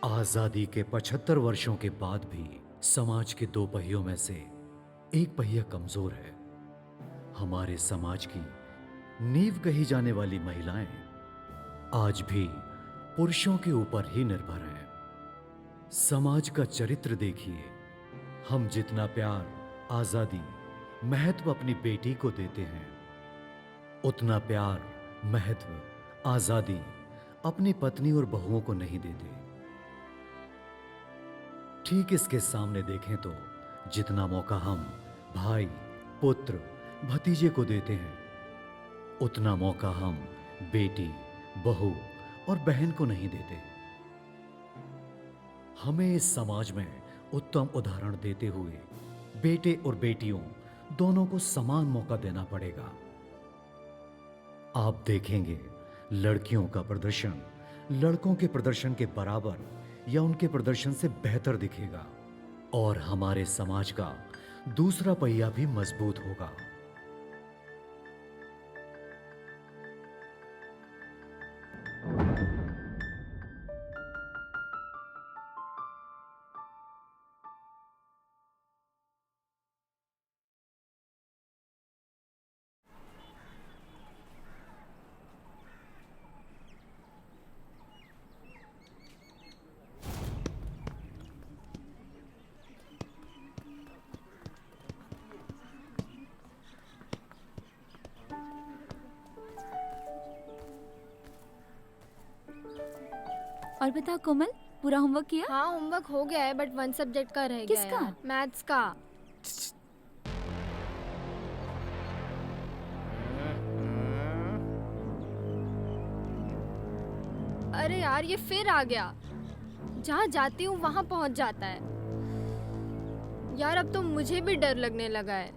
आजादी के 75 वर्षों के बाद भी समाज के दो पहियों में से एक पहिया कमजोर है। हमारे समाज की नींव कही जाने वाली महिलाएं आज भी पुरुषों के ऊपर ही निर्भर हैं। समाज का चरित्र देखिए, हम जितना प्यार, आजादी, महत्व अपनी बेटी को देते हैं, उतना प्यार, महत्व, आजादी अपनी पत्नी और बहुओं को नहीं देते। ठीक इसके सामने देखें तो जितना मौका हम भाई, पुत्र, भतीजे को देते हैं, उतना मौका हम बेटी, बहू और बहन को नहीं देते। हमें इस समाज में उत्तम उदाहरण देते हुए बेटे और बेटियों दोनों को समान मौका देना पड़ेगा। आप देखेंगे लड़कियों का प्रदर्शन लड़कों के प्रदर्शन के बराबर या उनके प्रदर्शन से बेहतर दिखेगा और हमारे समाज का दूसरा पहिया भी मजबूत होगा। और बता कोमल, पूरा होमवर्क किया? हाँ, होमवर्क हो गया है बट वन सब्जेक्ट का रह गया है। किसका? मैथ्स का। अरे यार, ये फिर आ गया। जहाँ जाती हूँ वहाँ पहुँच जाता है। यार अब तो मुझे भी डर लगने लगा है।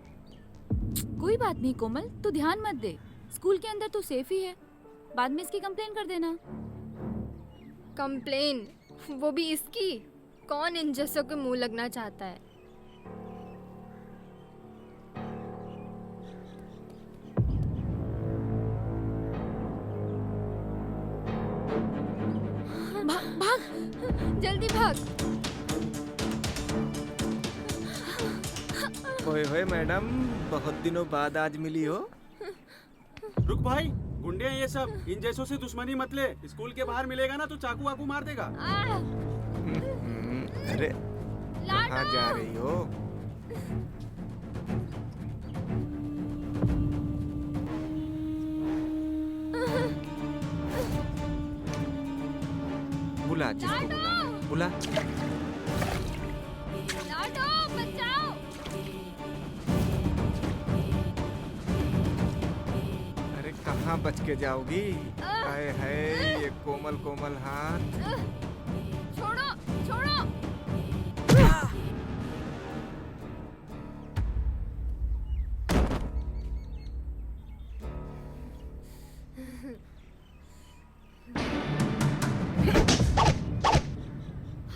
कोई बात नहीं कोमल, तू ध्यान मत दे। स्कूल के अंदर तू सेफ ही है। बाद में इसकी कंप्लेन कर देना। कंप्लेन? वो भी इसकी? कौन इन जैसों के मुंह लगना चाहता है? भाग भाग, जल्दी भाग। ओए होए मैडम, बहुत दिनों बाद आज मिली हो। रुक भाई, गुंडे हैं ये सब। इन जैसों से दुश्मनी मत ले। स्कूल के बाहर मिलेगा ना तो चाकू वाकू मार देगा। अरे कहाँ जा रही हो? बुला जिसको बुला। लाडो, बचाओ। अरे कहाँ बच के जाओगी? हाय हाय, ये कोमल कोमल हाथ। छोड़ो, छोड़ो।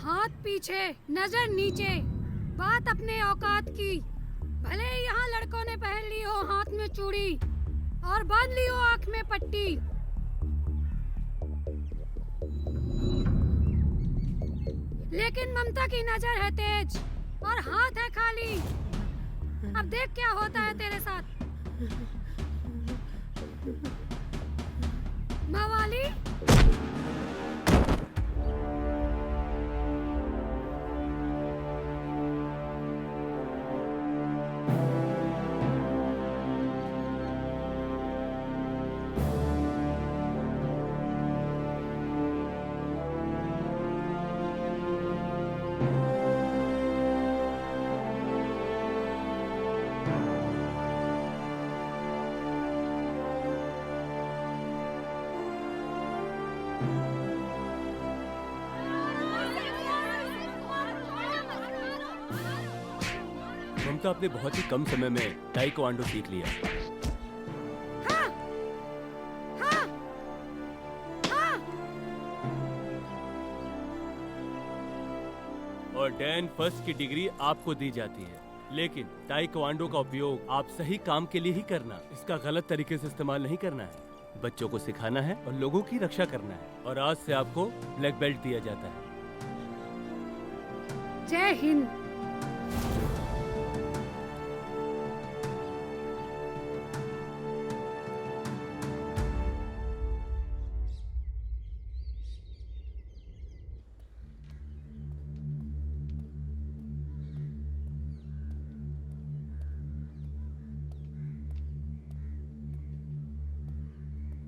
हाथ पीछे, नजर नीचे, बात अपने औकात की। भले ही यहाँ लड़कों ने पहन ली हो हाथ में चूड़ी और बांध ली हो आँख में पट्टी, लेकिन ममता की नजर है तेज और हाथ है खाली। अब देख क्या होता है तेरे साथ। मवाली, ममता आपने बहुत ही कम समय में ताइक्वांडो सीख लिया। हाँ, हाँ, हाँ। और डैन फर्स्ट की डिग्री आपको दी जाती है, लेकिन ताइक्वांडो का उपयोग आप सही काम के लिए ही करना, इसका गलत तरीके से इस्तेमाल नहीं करना है। बच्चों को सिखाना है और लोगों की रक्षा करना है। और आज से आपको ब्लैक बेल्ट दिया जाता है। जय हिंद।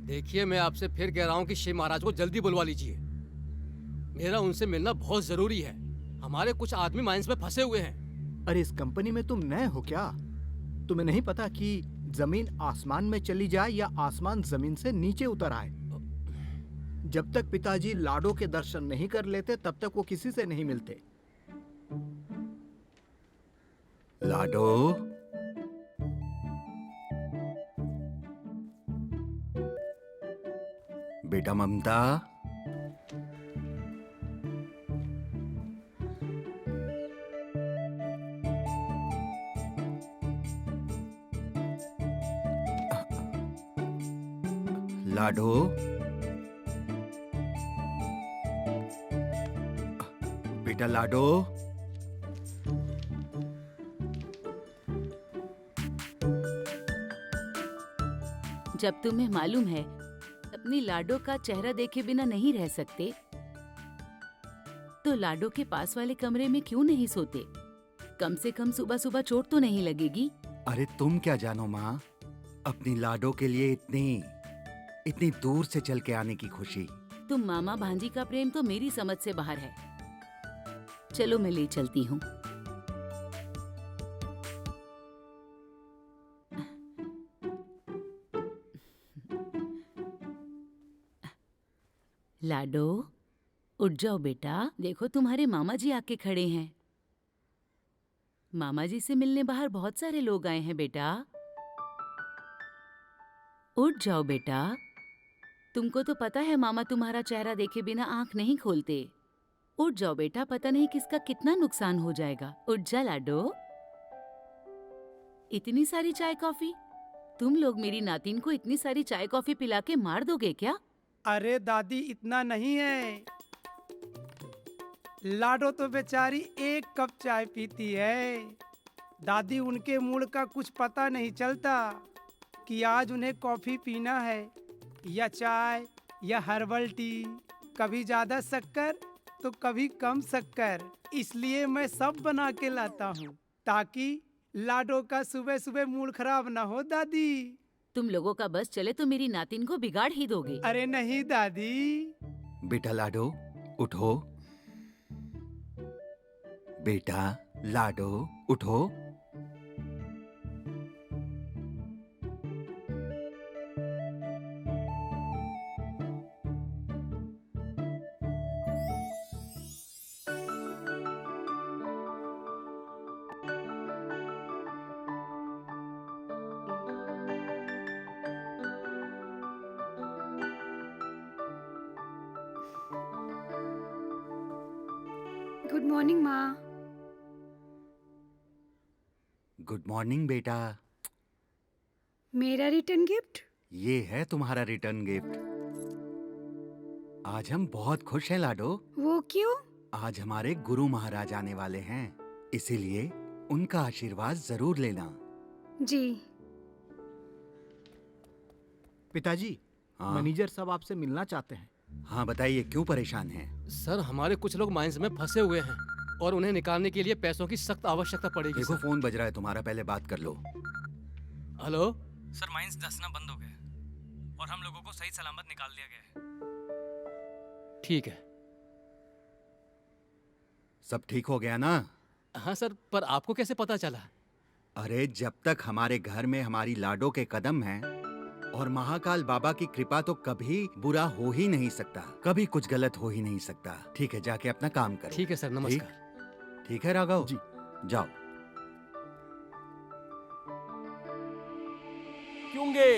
देखिए, मैं आपसे फिर कह रहा हूँ कि शिव महाराज को जल्दी बुलवा लीजिए। मेरा उनसे मिलना बहुत जरूरी है। हमारे कुछ आदमी माइंस में फंसे हुए हैं। अरे इस कंपनी में तुम नए हो क्या? तुम्हें नहीं पता कि जमीन आसमान में चली जाए या आसमान जमीन से नीचे उतर आए? जब तक पिताजी लाडो के दर्शन नहीं कर लेते तब तक वो किसी से नहीं मिलते। लाडो, बेटा ममता, लाडो, बेटा लाडो, जब तुम्हें मालूम है अपनी लाडो का चेहरा देखे बिना नहीं रह सकते, तो लाडो के पास वाले कमरे में क्यों नहीं सोते? कम से कम सुबह सुबह चोट तो नहीं लगेगी। अरे तुम क्या जानो माँ, अपनी लाडो के लिए इतनी दूर से चल के आने की खुशी। तुम मामा भांजी का प्रेम तो मेरी समझ से बाहर है। चलो मैं ले चलती हूँ। लाडो, उठ जाओ बेटा। देखो तुम्हारे मामा जी आके खड़े हैं। मामा जी से मिलने बाहर बहुत सारे लोग आए हैं बेटा। उठ जाओ बेटा। तुमको तो पता है मामा तुम्हारा चेहरा देखे बिना आंख नहीं खोलते। उठ जाओ बेटा, पता नहीं किसका कितना नुकसान हो जाएगा। उठ जा लाडो। इतनी सारी चाय कॉफी? तुम लोग मेरी नातिन को इतनी सारी चाय कॉफी पिला के मार दोगे क्या? अरे दादी, इतना नहीं है। लाडो तो बेचारी एक कप चाय पीती है। दादी, उनके मूड का कुछ पता नहीं चलता कि आज उन्हें कॉफी पीना है या चाय या हर्बल टी। कभी ज्यादा शक्कर तो कभी कम शक्कर। इसलिए मैं सब बना के लाता हूँ ताकि लाडो का सुबह सुबह मूड खराब ना हो। दादी, तुम लोगों का बस चले तो मेरी नातिन को बिगाड़ ही दोगे। अरे नहीं दादी। बेटा लाडो, उठो। बेटा लाडो, उठो। गुड मॉर्निंग माँ। गुड मॉर्निंग बेटा। मेरा रिटर्न गिफ्ट? ये है तुम्हारा रिटर्न गिफ्ट। आज हम बहुत खुश हैं लाडो। वो क्यों? आज हमारे गुरु महाराज आने वाले हैं, इसीलिए उनका आशीर्वाद जरूर लेना। जी। पिताजी, मैनेजर साहब आपसे मिलना चाहते हैं। हाँ बताइए, क्यों परेशान हैं? सर, हमारे कुछ लोग माइंस में फंसे हुए हैं और उन्हें निकालने के लिए पैसों की सख्त आवश्यकता पड़ेगी। देखो फोन बज रहा है तुम्हारा, पहले बात कर लो। हेलो सर, माइंस धंसना बंद हो गया और हम लोगों को सही सलामत निकाल दिया गया है। ठीक है। सब ठीक हो गया ना? हाँ सर, पर आपको कैसे पता चला? अरे जब तक हमारे घर में हमारी लाडो के कदम हैं और महाकाल बाबा की कृपा, तो कभी बुरा हो ही नहीं सकता, कभी कुछ गलत हो ही नहीं सकता। ठीक है, जाके अपना काम करो। ठीक है सर, नमस्कार। ठीक है राघव जी, जाओ। क्योंगे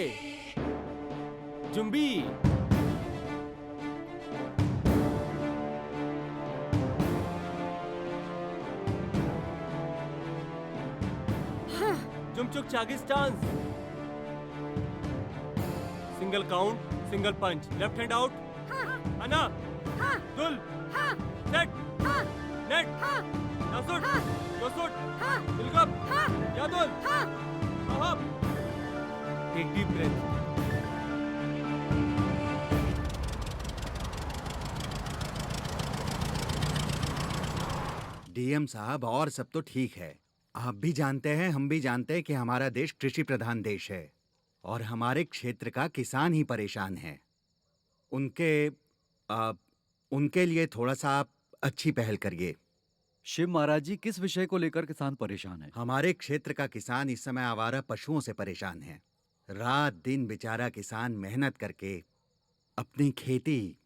जुम्बी। जुमचुक चागिस्तान। Single count, single punch, left hand out. अना, दुल, सेट, नेट, यासुट, योसुट, बिलकम, यादुल, अहब। Take deep breath. डीएम साहब, और सब तो ठीक है। आप भी जानते हैं, हम भी जानते हैं कि हमारा देश कृषि प्रधान देश है और हमारे क्षेत्र का किसान ही परेशान है। उनके लिए थोड़ा सा आप अच्छी पहल करिए। शिव महाराज जी, किस विषय को लेकर किसान परेशान है? हमारे क्षेत्र का किसान इस समय आवारा पशुओं से परेशान है। रात दिन बेचारा किसान मेहनत करके अपनी खेती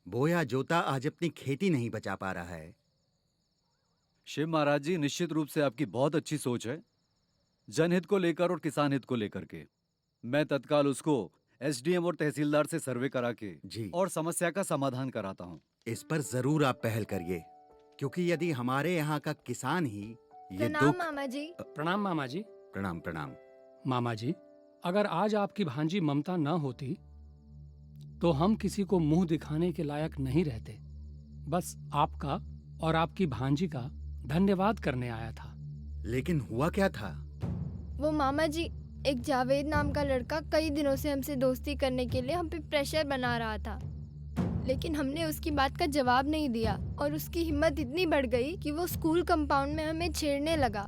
बोया जोता आज अपनी खेती नहीं बचा पा रहा है। शिव महाराज जी, निश्चित रूप से आपकी बहुत अच्छी सोच है, जनहित को लेकर और किसान हित को लेकर के। मैं तत्काल उसको एसडीएम और तहसीलदार से सर्वे करा के जी और समस्या का समाधान कराता हूँ। इस पर जरूर आप पहल करिए, क्योंकि यदि हमारे यहाँ का किसान ही ये प्रणाम दुख। मामा जी। प्रणाम मामा जी। प्रणाम प्रणाम। मामा जी, अगर आज आपकी भांजी ममता न होती तो हम किसी को मुंह दिखाने के लायक नहीं रहते। बस आपका और आपकी भांजी का धन्यवाद करने आया था। लेकिन हुआ क्या था? वो मामा जी, एक जावेद नाम का लड़का कई दिनों से हमसे दोस्ती करने के लिए हम पे प्रेशर बना रहा था, लेकिन हमने उसकी बात का जवाब नहीं दिया और उसकी हिम्मत इतनी बढ़ गई कि वो स्कूल कंपाउंड में हमें छेड़ने लगा।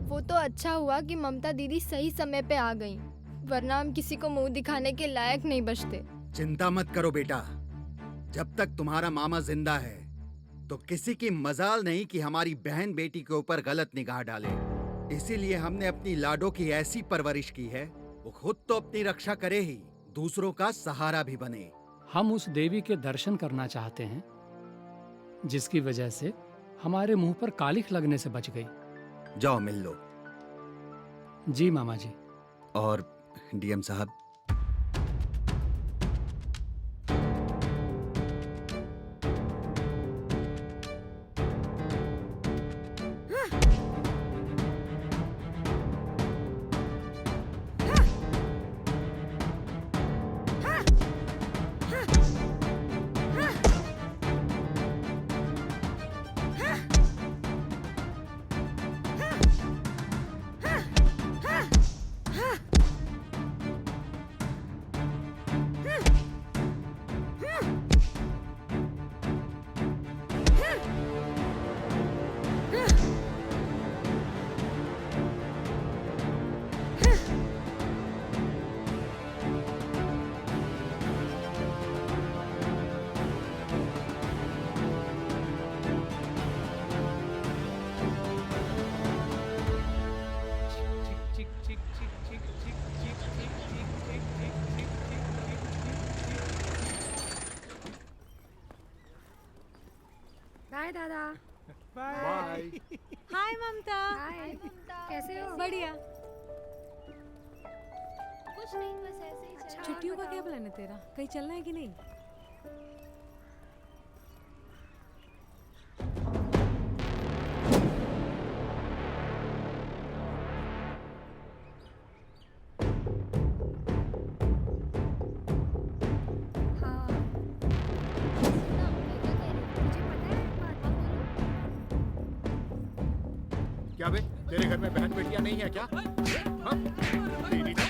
वो तो अच्छा हुआ कि ममता दीदी सही समय पे आ गईं, वरना हम किसी को मुंह दिखाने के लायक नहीं बचते। चिंता मत करो बेटा, जब तक तुम्हारा मामा जिंदा है तो किसी की मजाल नहीं कि हमारी बहन बेटी के ऊपर गलत निगाह डाले। इसीलिए हमने अपनी लाडो की ऐसी परवरिश की है, वो खुद तो अपनी रक्षा करे ही, दूसरों का सहारा भी बने। हम उस देवी के दर्शन करना चाहते हैं जिसकी वजह से हमारे मुंह पर कालिख लगने से बच गई। जाओ मिल लो। जी मामा जी। और डीएम साहब, बाय दादा। बाय। हाय ममता। हाय। कैसे हो? बढ़िया। कुछ नहीं, बस ऐसे ही चल। छुट्टियों का क्या प्लान है तेरा? कहीं चलना है कि नहीं? क्या बे, तेरे घर में बहन बेटियां नहीं है क्या? हाँ? नहीं था?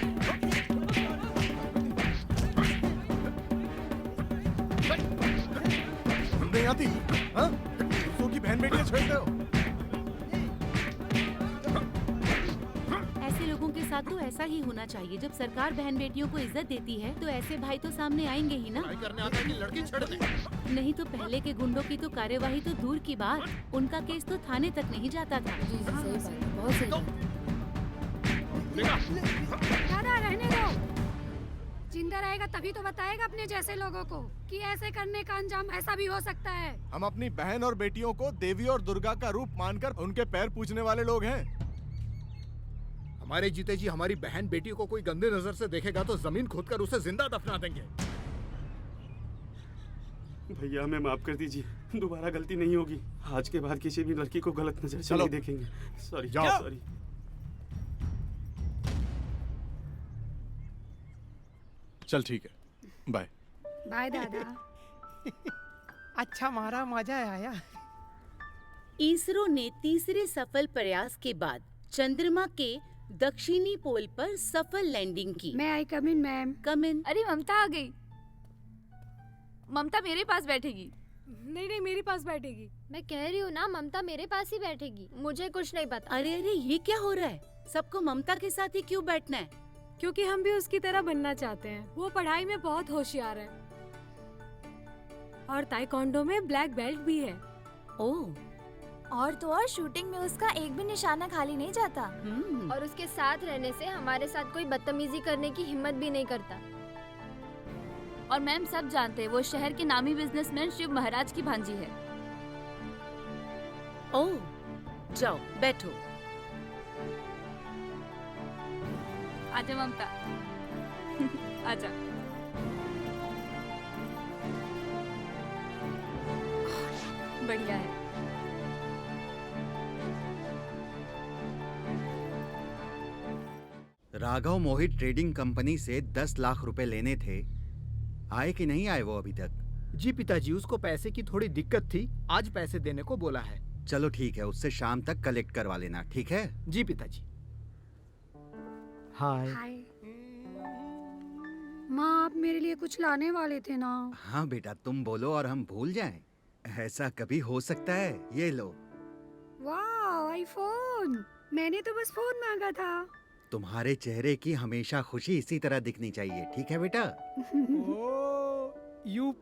नहीं आती? हाँ? दूसरों की बहन बेटियां छेड़ते हो? ऐसे लोगों के साथ तो ऐसा ही होना चाहिए। जब सरकार बहन बेटियों को इज्जत देती है तो ऐसे भाई तो सामने आएंगे ही ना। करने आता है कि लड़की छेड़ने? नहीं तो पहले के गुंडों की तो कार्यवाही तो दूर की बात, उनका केस तो थाने तक नहीं जाता था। बहुत सही। दादा रहने दो। जिंदा रहेगा तभी तो बताएगा अपने जैसे लोगों को कि ऐसे करने का अंजाम ऐसा भी हो सकता है। हम अपनी बहन और बेटियों को देवी और दुर्गा का रूप मानकर उनके पैर पूजने वाले लोग हैं। हमारे जीते जी हमारी बहन बेटियों को कोई गंदे नजर से देखेगा तो जमीन खोदकर उसे जिंदा दफना देंगे। भैया हमें माफ कर दीजिए, दोबारा गलती नहीं होगी। आज के बाद किसी भी लड़की को गलत नजर से नहीं देखेंगे। Sorry sorry. चल ठीक है, बाय। बाय दादा। अच्छा मारा, मजा आया। इसरो ने तीसरे सफल प्रयास के बाद चंद्रमा के दक्षिणी पोल पर सफल लैंडिंग की। मैं आई कम इन मैम। कम इन। अरे ममता आ गई। ममता मेरे पास बैठेगी। नहीं नहीं, मेरे पास बैठेगी। मैं कह रही हूँ ना, ममता मेरे पास ही बैठेगी। मुझे कुछ नहीं पता। अरे अरे, ये क्या हो रहा है? सबको ममता के साथ ही क्यों बैठना है? क्योंकि हम भी उसकी तरह बनना चाहते हैं। वो पढ़ाई में बहुत होशियार है और ताइक्वांडो में ब्लैक बेल्ट भी है। ओह, और तो और शूटिंग में उसका एक भी निशाना खाली नहीं जाता। और उसके साथ रहने से हमारे साथ कोई बदतमीजी करने की हिम्मत भी नहीं करता। और मैम सब जानते हैं वो शहर के नामी बिजनेसमैन शिव महाराज की भांजी है। ओह, जाओ बैठो। आजा ममता। आजा। बढ़िया है। राघव मोहित ट्रेडिंग कंपनी से 10 लाख रुपए लेने थे, आए कि नहीं आए वो अभी तक? जी पिताजी, उसको पैसे की थोड़ी दिक्कत थी, आज पैसे देने को बोला है। चलो ठीक है, उससे शाम तक कलेक्ट करवा लेना, ठीक है? जी पिताजी। हाय। हाय। माँ, आप मेरे लिए कुछ लाने वाले थे ना? हाँ बेटा, तुम बोलो और हम भूल जाएं। ऐसा कभी हो सकता है? ये लो। वाह, आईफोन। मैंने तो बस फोन मांगा था। तुम्हारे चेहरे की हमेशा खुशी इसी तरह दिखनी चाहिए, ठीक है बेटा? यू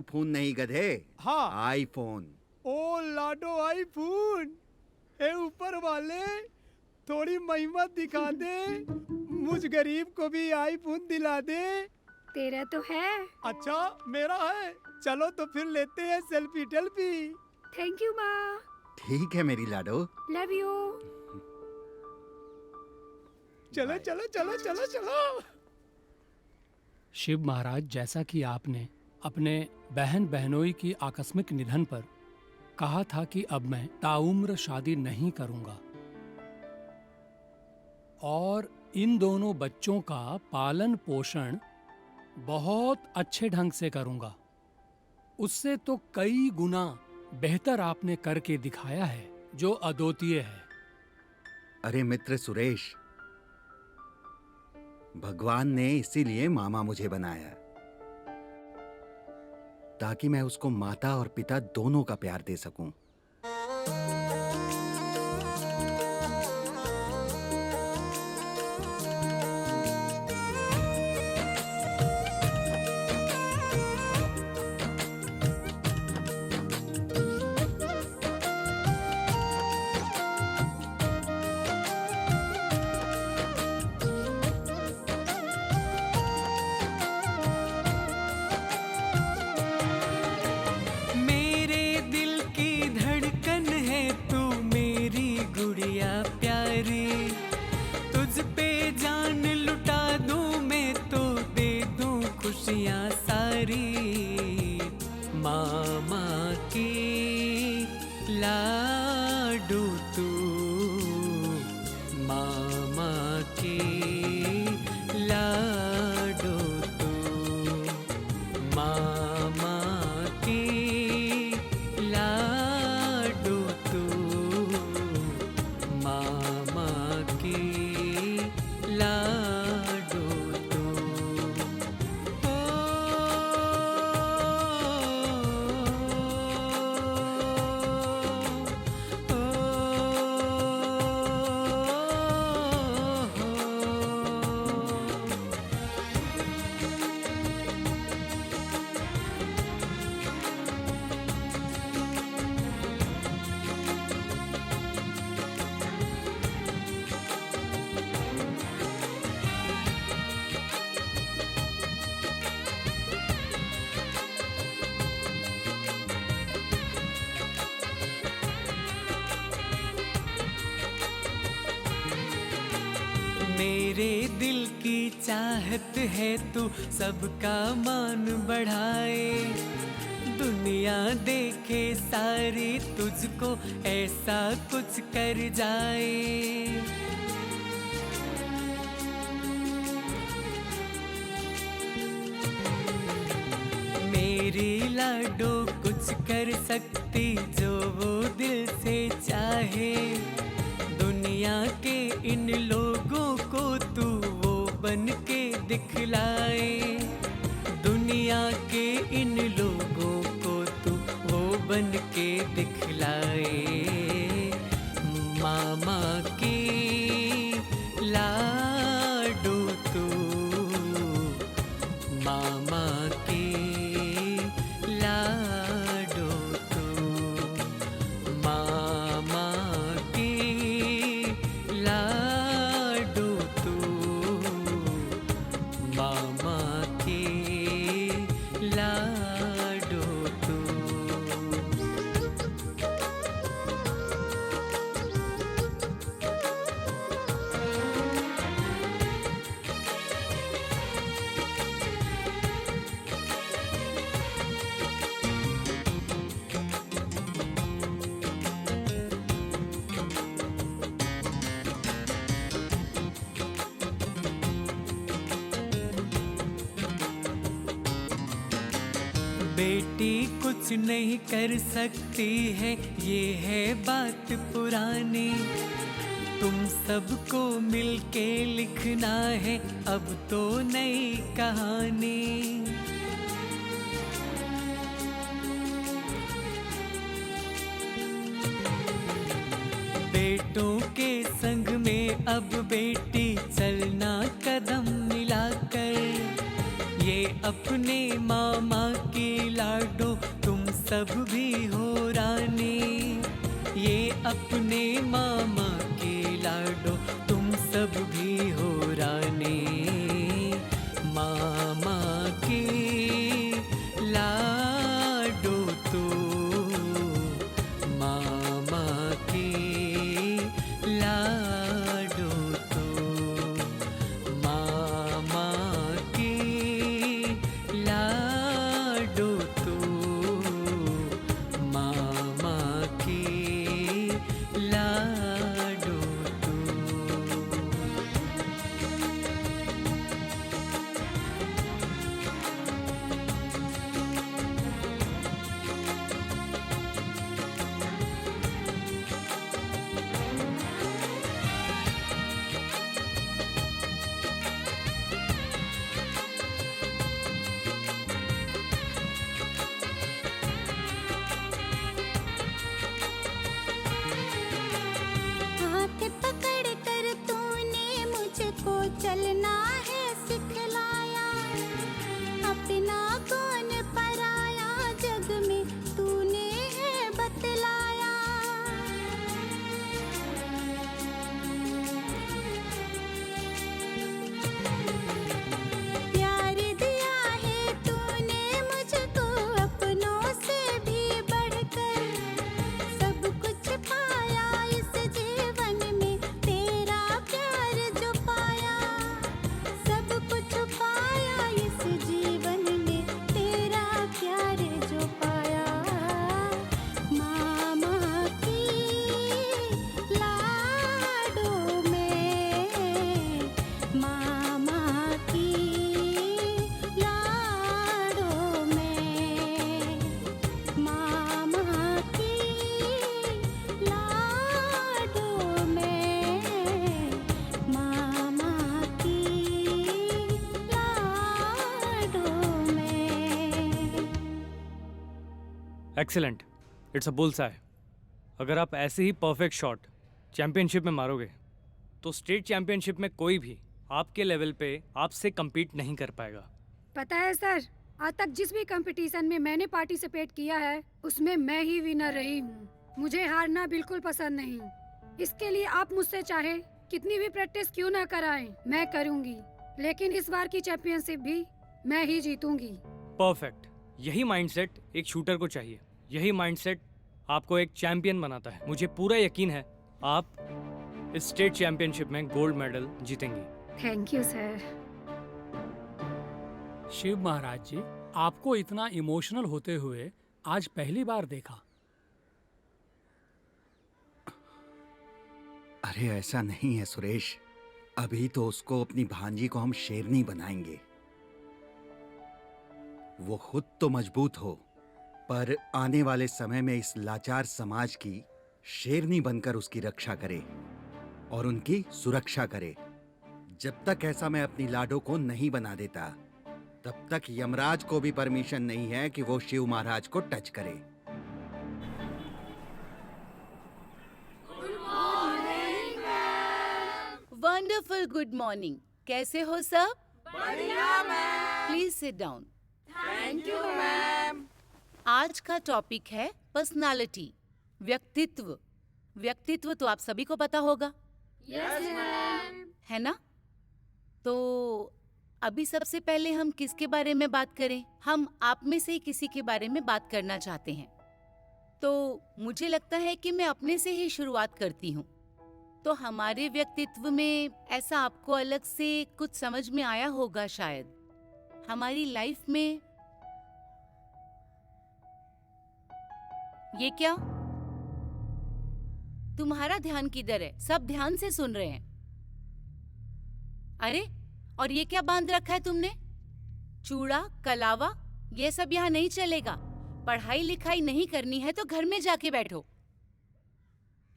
फोन नहीं गधे। हाँ, आईफोन। ओ लाडो आईफोन। ए ऊपर वाले, थोड़ी महिमा दिखा दे, मुझ गरीब को भी आईफोन दिला दे। तेरा तो है। अच्छा, मेरा है। चलो तो फिर लेते हैं सेल्फी टेल्फी। थैंक यू माँ। ठीक है मेरी लाडो। Love you. चलो चलो चलो चलो चलो। शिव महाराज, जैसा कि आपने अपने बहन बहनोई की आकस्मिक निधन पर कहा था कि अब मैं ताउम्र शादी नहीं करूंगा और इन दोनों बच्चों का पालन पोषण बहुत अच्छे ढंग से करूंगा, उससे तो कई गुना बेहतर आपने करके दिखाया है, जो अद्वितीय है। अरे मित्र सुरेश, भगवान ने इसीलिए मामा मुझे बनाया, ताकि मैं उसको माता और पिता दोनों का प्यार दे सकूं। मेरे दिल की चाहत है तू सबका मान बढ़ाए, दुनिया देखे सारी तुझको ऐसा कुछ कर जाए। मेरी लाडो कुछ कर सकती सकती जो वो दिल से चाहे। दुनिया के इन लोगों को तू वो बन के दिखलाए। दुनिया के इन लोगों को तू वो बन के दिखलाए। मामा की लाडो तू, मामा की लाडो तू, मामा की लाडो तू, मामा की लाडो तू। बेटी कुछ नहीं कर सकती है, ये है बात पुरानी। तुम सबको मिलके लिखना है अब तो नई कहानी। बेटों के संग में अब बेटी चलना कदम मिलाकर। ये अपने मामा की लाडो तुम सब भी हो रानी। ये अपने मामा की लाडो तुम सब भी हो रानी। मामा की लाडो तू, मामा की लाडो तू, मामा की लाडो तू, मामा की लाडो तू। हाथ पकड़ कर तूने मुझको चलना है सिखलाया। अपना कौन पराया जग में तूने है बतलाया। प्यार दिया है तूने मुझको अपनों से भी बढ़कर। सब कुछ पाया इस जीवन में तेरा प्यार जो पाया। सब कुछ पाया इस जीवन में तेरा प्यार जो पाया। मामा की लाडो में, मामा की लाडो में, मामा की लाडो में, मामा की लाडो में। Excellent, it's a bullseye. अगर आप ऐसे ही परफेक्ट शॉट चैंपियनशिप में मारोगे तो स्टेट चैंपियनशिप में कोई भी आपके लेवल पे आपसे compete नहीं कर पाएगा। पता है सर, आज तक जिस भी कंपटीशन में मैंने पार्टिसिपेट किया है उसमें मैं ही विनर रही हूँ। मुझे हारना बिल्कुल पसंद नहीं। इसके लिए आप मुझसे चाहे कितनी भी प्रैक्टिस क्यों ना कराएं, मैं करूँगी। लेकिन इस बार की चैंपियनशिप भी मैं ही जीतूंगी। परफेक्ट, यही माइंडसेट एक शूटर को चाहिए। यही माइंडसेट आपको एक चैंपियन बनाता है। मुझे पूरा यकीन है आप इस स्टेट चैंपियनशिप में गोल्ड मेडल जीतेंगी। Thank you sir. Shiv Maharaj ji, आपको इतना इमोशनल होते हुए आज पहली बार देखा। अरे ऐसा नहीं है सुरेश, अभी तो उसको अपनी भांजी को हम शेरनी बनाएंगे। वो खुद तो मजबूत हो, पर आने वाले समय में इस लाचार समाज की शेरनी बनकर उसकी रक्षा करे और उनकी सुरक्षा करे। जब तक ऐसा मैं अपनी लाडो को नहीं बना देता, तब तक यमराज को भी परमिशन नहीं है कि वो शिव महाराज को टच करे। Wonderful good morning. कैसे हो सब? बढ़िया ma'am. Please sit down. Thank you ma'am. आज का टॉपिक है पर्सनालिटी, व्यक्तित्व। व्यक्तित्व तो आप सभी को पता होगा, यस मैम। है ना? तो अभी सबसे पहले हम किसके बारे में बात करें? हम आप में से ही किसी के बारे में बात करना चाहते हैं। तो मुझे लगता है कि मैं अपने से ही शुरुआत करती हूँ। तो हमारे व्यक्तित्व में ऐसा आपको अलग से कुछ समझ में आया होगा शायद। हमारी लाइफ में ये क्या? तुम्हारा ध्यान किधर है? सब ध्यान से सुन रहे हैं। अरे, और ये क्या बांध रखा है तुमने? चूड़ा, कलावा, ये सब यहाँ नहीं चलेगा। पढ़ाई लिखाई नहीं करनी है तो घर में जाके बैठो।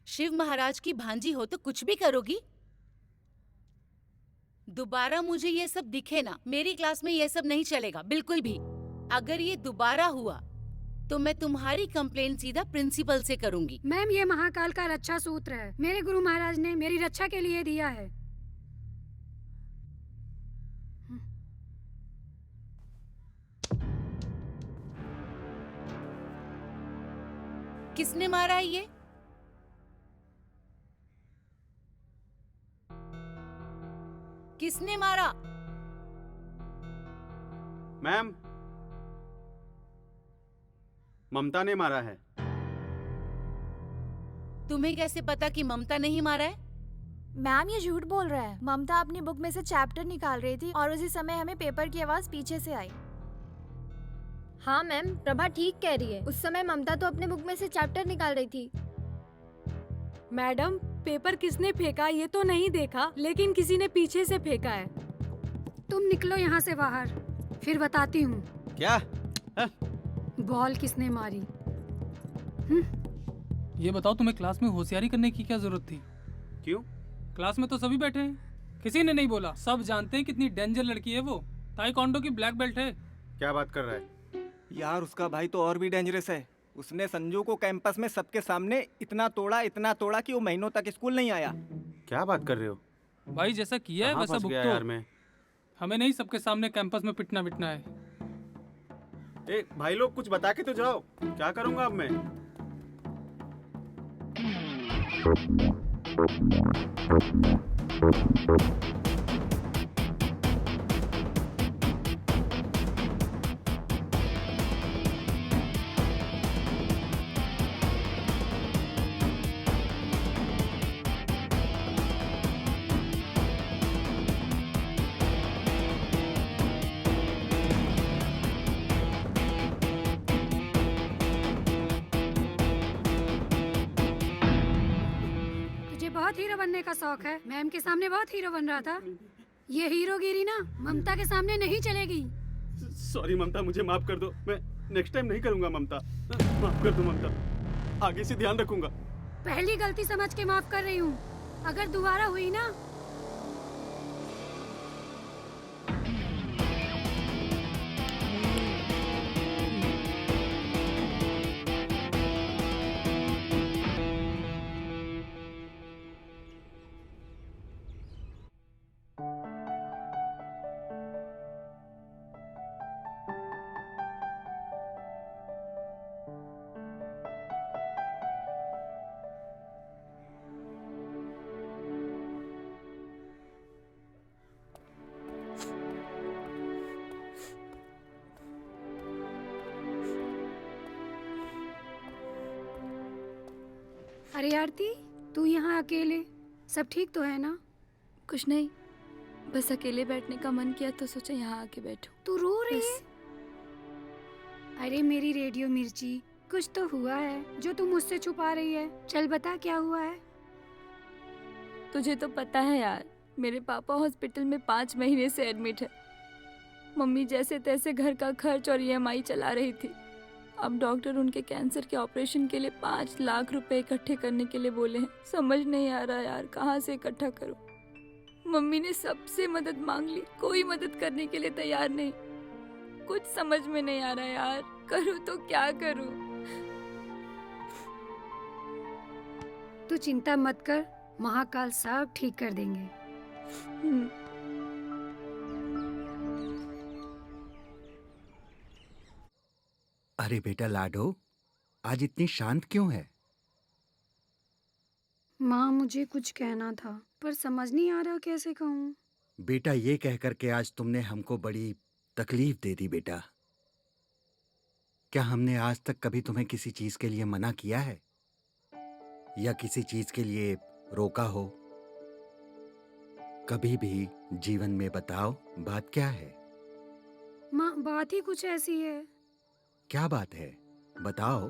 शिव महाराज की भांजी हो तो कुछ भी करोगी। दोबारा मुझे ये सब दिखे ना, मेरी क्लास में ये सब नहीं चलेगा बिल्कुल भी। अगर ये दोबारा हुआ तो मैं तुम्हारी कंप्लेंट सीधा प्रिंसिपल से करूंगी। मैम, ये महाकाल का रक्षा सूत्र है। मेरे गुरु महाराज ने मेरी रक्षा के लिए दिया है। किसने मारा है ये? किसने मारा? मैम, ममता ने मारा है। तुम्हें कैसे पता कि ममता नहीं मारा है? मैम ये झूठ बोल रहा है। ममता अपनी बुक में से चैप्टर निकाल रही थी और उसी समय हमें पेपर की आवाज पीछे से आई। हाँ मैम, प्रभा ठीक कह रही है। उस समय ममता तो अपने बुक में से चैप्टर निकाल रही थी। मैडम, पेपर किसने फेंका ये तो नहीं देखा, लेकिन किसी ने पीछे से फेंका है। तुम निकलो यहाँ से बाहर, फिर बताती हूँ। क्या? बॉल किसने मारी? ये बताओ, तुम्हें क्लास में होशियारी करने की क्या जरूरत थी? क्यों? क्लास में तो सभी बैठे हैं, किसी ने नहीं बोला। सब जानते हैं कितनी डेंजर लड़की है वो। ताइक्वांडो की ब्लैक बेल्ट है। क्या बात कर रहा है? यार उसका भाई तो और भी डेंजरस है। उसने संजू को कैंपस में सबके सामने इतना तोड़ा कि वो महीनों तक स्कूल नहीं आया। क्या बात कर रहे हो? भाई जैसा किया है वैसा भुगतो। यार मैं हमें नहीं सबके सामने कैंपस में पिटना है। ए भाई लोग, कुछ बता के तो जाओ। क्या करूंगा अब मैं? बहुत हीरो बनने का शौक है। मैम के सामने बहुत हीरो बन रहा था। ये हीरोगिरी ना ममता के सामने नहीं चलेगी। सॉरी ममता, मुझे माफ कर दो। मैं नेक्स्ट टाइम नहीं करूंगा ममता। माफ कर दो ममता, आगे से ध्यान रखूंगा। पहली गलती समझ के माफ कर रही हूँ, अगर दोबारा हुई ना। अरे आरती, तू यहाँ अकेले? सब ठीक तो है ना? कुछ नहीं, बस अकेले बैठने का मन किया तो सोचा यहाँ आके बैठूं। तू रो रही है? अरे मेरी रेडियो मिर्ची, कुछ तो हुआ है जो तू मुझसे छुपा रही है। चल बता क्या हुआ है। तुझे तो पता है यार, मेरे पापा हॉस्पिटल में 5 महीने से एडमिट है। मम्मी जैसे तैसे घर का खर्च और EMI चला रही थी अब डॉक्टर उनके कैंसर के ऑपरेशन के लिए 5 लाख रुपए इकट्ठे करने के लिए बोले हैं। समझ नहीं आ रहा यार, कहाँ से इकट्ठा करूं। मम्मी ने सबसे मदद मांग ली, कोई मदद करने के लिए तैयार नहीं। कुछ समझ में नहीं आ रहा यार, करूं तो क्या करूं। तू चिंता मत कर, महाकाल सब ठीक कर देंगे। अरे बेटा लाडो, आज इतनी शांत क्यों है? माँ मुझे कुछ कहना था पर समझ नहीं आ रहा कैसे कहूँ। बेटा ये कह कर के आज तुमने हमको बड़ी तकलीफ दे दी बेटा। क्या हमने आज तक कभी तुम्हें किसी चीज के लिए मना किया है या किसी चीज के लिए रोका हो? कभी भी जीवन में बताओ बात क्या है? माँ बात ही कुछ ऐसी है। क्या बात है बताओ।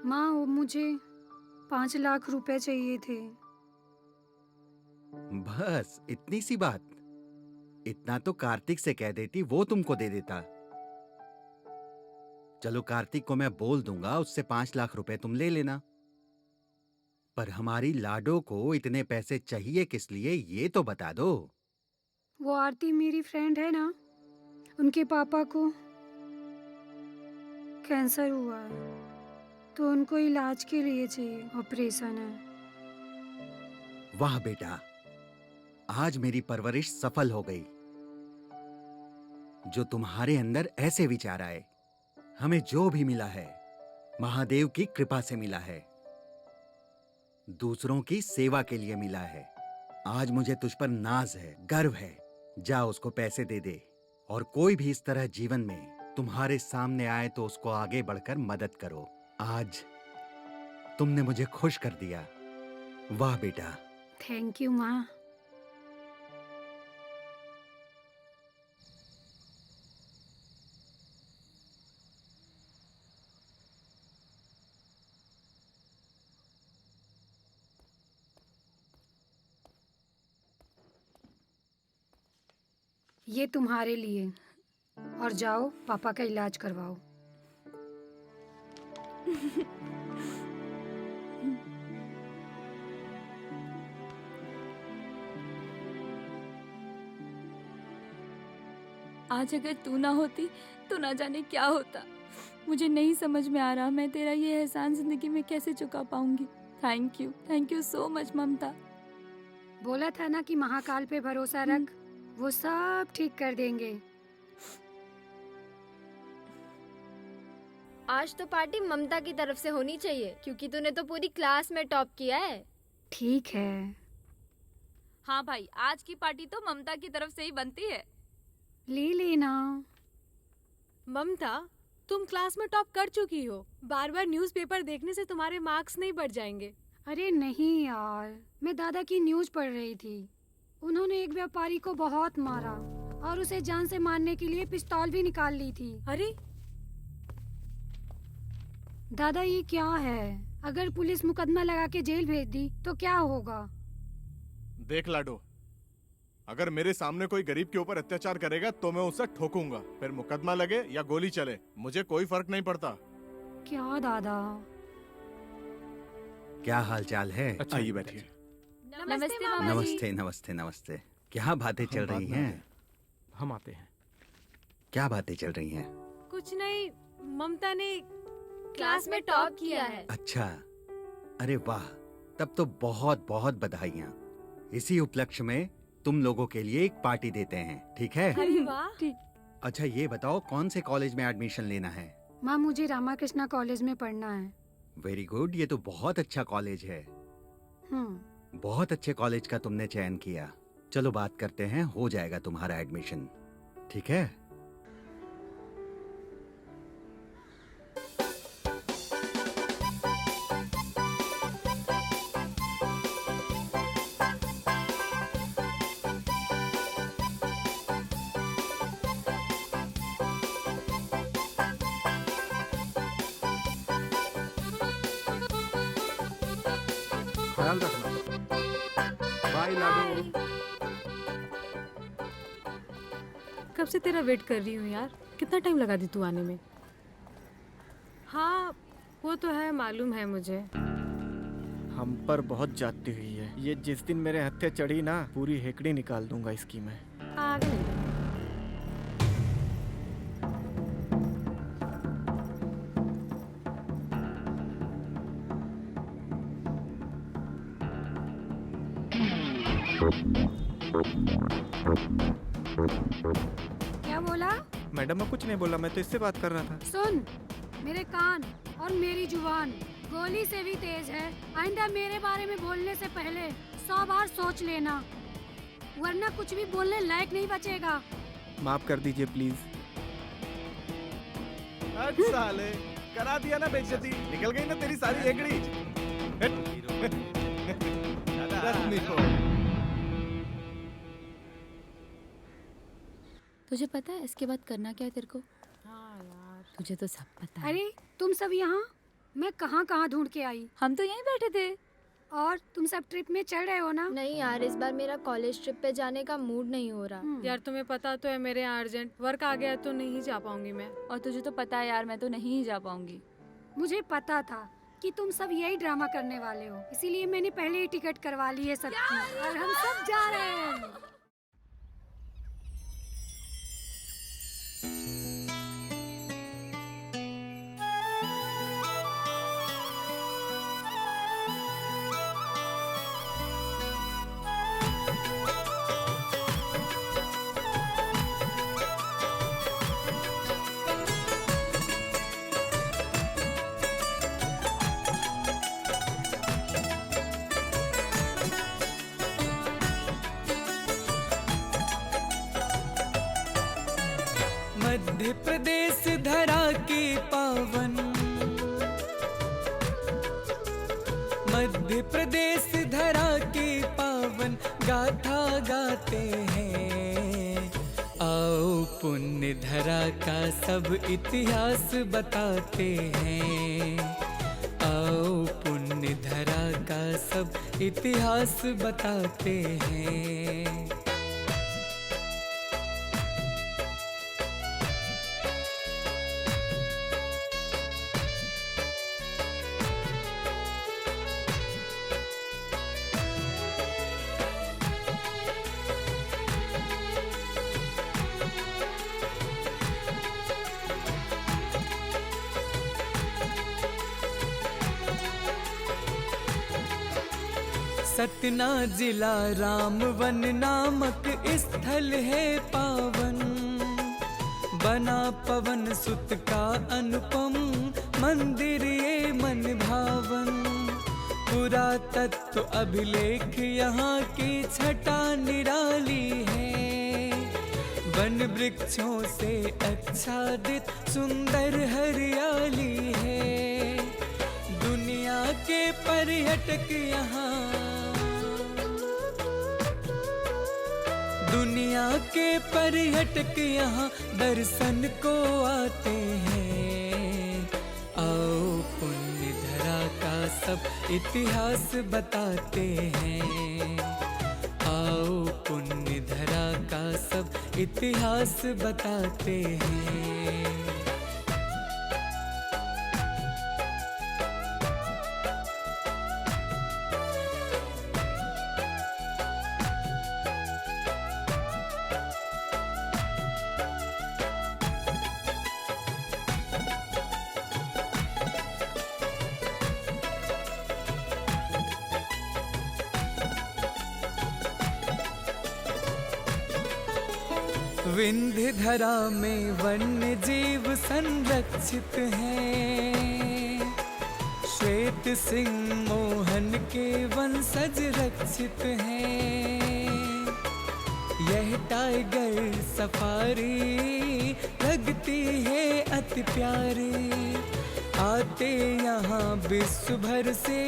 माँ वो मुझे 5 लाख रुपए चाहिए थे। बस इतनी सी बात? इतना तो कार्तिक से कह देती, वो तुमको दे देता। चलो कार्तिक को मैं बोल दूंगा, उससे 5 लाख रुपए तुम ले लेना। पर हमारी लाडो को इतने पैसे चाहिए किस लिए, ये तो बता दो। वो आरती मेरी फ्रेंड है ना, उनके पापा को कैंसर हुआ है तो उनको इलाज के लिए चाहिए, ऑपरेशन है। वाह बेटा, आज मेरी परवरिश सफल हो गई। जो तुम्हारे अंदर ऐसे विचार आए। हमें जो भी मिला है महादेव की कृपा से मिला है, दूसरों की सेवा के लिए मिला है। आज मुझे तुझ पर नाज है, गर्व है। जा उसको पैसे दे दे, और कोई भी इस तरह जीवन में तुम्हारे सामने आए तो उसको आगे बढ़कर मदद करो। आज तुमने मुझे खुश कर दिया। वाह बेटा। थैंक यू माँ। ये तुम्हारे लिए, और जाओ पापा का इलाज करवाओ। आज अगर तू ना होती तो ना जाने क्या होता। मुझे नहीं समझ में आ रहा मैं तेरा ये एहसान जिंदगी में कैसे चुका पाऊंगी। थैंक यू सो मच ममता। बोला था ना कि महाकाल पे भरोसा रख, वो सब ठीक कर देंगे। आज तो पार्टी ममता की तरफ से होनी चाहिए क्योंकि तूने तो पूरी क्लास में टॉप किया है। ठीक है। हाँ भाई, आज की पार्टी तो ममता की तरफ से ही बनती है। ले लेना। ममता, तुम क्लास में टॉप कर चुकी हो, बार बार न्यूज़पेपर देखने से तुम्हारे मार्क्स नहीं बढ़ जाएंगे। अरे नहीं यार, मैं दादा की न्यूज़ पढ़ रही थी। उन्होंने एक व्यापारी को बहुत मारा और उसे जान से मारने के लिए पिस्तौल भी निकाल ली थी। अरे दादा ये क्या है? अगर पुलिस मुकदमा लगा के जेल भेज दी तो क्या होगा? देख लाडो, अगर मेरे सामने कोई गरीब के ऊपर अत्याचार करेगा तो मैं उसे ठोकूंगा, फिर मुकदमा लगे या गोली चले, मुझे कोई फर्क नहीं पड़ता। क्या दादा? क्या हाल चाल है? आइए बैठिए। नमस्ते मामा जी। नमस्ते नमस्ते नमस्ते। क्या बातें चल रही हैं? हम आते हैं। क्या बातें चल रही हैं? कुछ नहीं, ममता ने क्लास में टॉप किया है। अच्छा, अरे वाह, तब तो बहुत बहुत बधाइयाँ। इसी उपलक्ष्य में तुम लोगों के लिए एक पार्टी देते हैं, ठीक है? अरे वाह। ठीक। अच्छा ये बताओ कौन से कॉलेज में एडमिशन लेना है? माँ मुझे रामाकृष्णा कॉलेज में पढ़ना है। वेरी गुड, ये तो बहुत अच्छा कॉलेज है। बहुत अच्छे कॉलेज का तुमने चयन किया। चलो बात करते हैं, हो जाएगा तुम्हारा एडमिशन, ठीक है? ख्याल रखना। बाय लाडो। कब से तेरा वेट कर रही हूँ यार, कितना टाइम लगा दी तू आने में? हाँ वो तो है, मालूम है मुझे। हम पर बहुत जाती हुई है। ये जिस दिन मेरे हत्थे चढ़ी ना, पूरी हेकड़ी निकाल दूंगा इसकी मैं। पागल। क्या बोला? मैडम मैं कुछ नहीं बोला, मैं तो इससे बात कर रहा था। सुन, मेरे कान और मेरी जुबान गोली से भी तेज है। आइंदा मेरे बारे में बोलने से पहले 100 बार सोच लेना, वरना कुछ भी बोलने लायक नहीं बचेगा। माफ कर दीजिए प्लीज। साले करा दिया ना बेइज्जती, निकल गई ना तेरी सारी हेकड़ी। तुझे पता है इसके बाद करना क्या है तेरे को? हाँ यार, तुझे तो सब पता है। अरे तुम सब यहाँ, मैं कहाँ कहाँ ढूंढ के आई। हम तो यहीं बैठे थे। और तुम सब ट्रिप में चल रहे हो ना? नहीं यार, इस बार मेरा कॉलेज ट्रिप पे जाने का मूड नहीं हो रहा। यार तुम्हें पता तो है मेरे यहाँ अर्जेंट वर्क आ गया है, तो नहीं जा पाऊंगी मैं। और तुझे तो पता है यार, मैं तो नहीं जा पाऊंगी। मुझे पता था कि तुम सब यही ड्रामा करने वाले हो, इसीलिए मैंने पहले ही टिकट करवा ली है सबकी, और हम सब जा रहे हैं। मध्य प्रदेश धरा के पावन, मध्य प्रदेश धरा के पावन गाथा गाते हैं। आओ पुण्य धरा का सब इतिहास बताते हैं। आओ पुण्य धरा का सब इतिहास बताते हैं। सतना जिला रामवन नामक स्थल है पावन। बना पवन सुत का अनुपम मंदिर ये मन भावन। पुरातत्व अभिलेख यहाँ की छटा निराली है। वन वृक्षों से आच्छादित सुंदर हरियाली है। दुनिया के पर्यटक यहाँ, दुनिया के पर्यटक यहाँ दर्शन को आते हैं। आओ पुण्य धरा का सब इतिहास बताते हैं। आओ पुण्य धरा का सब इतिहास बताते हैं। विंध्य धरा में वन्य जीव संरक्षित हैं। श्वेत सिंह मोहन के वंशज रक्षित हैं। यह टाइगर सफारी लगती है अति प्यारी। आते यहाँ विश्व भर से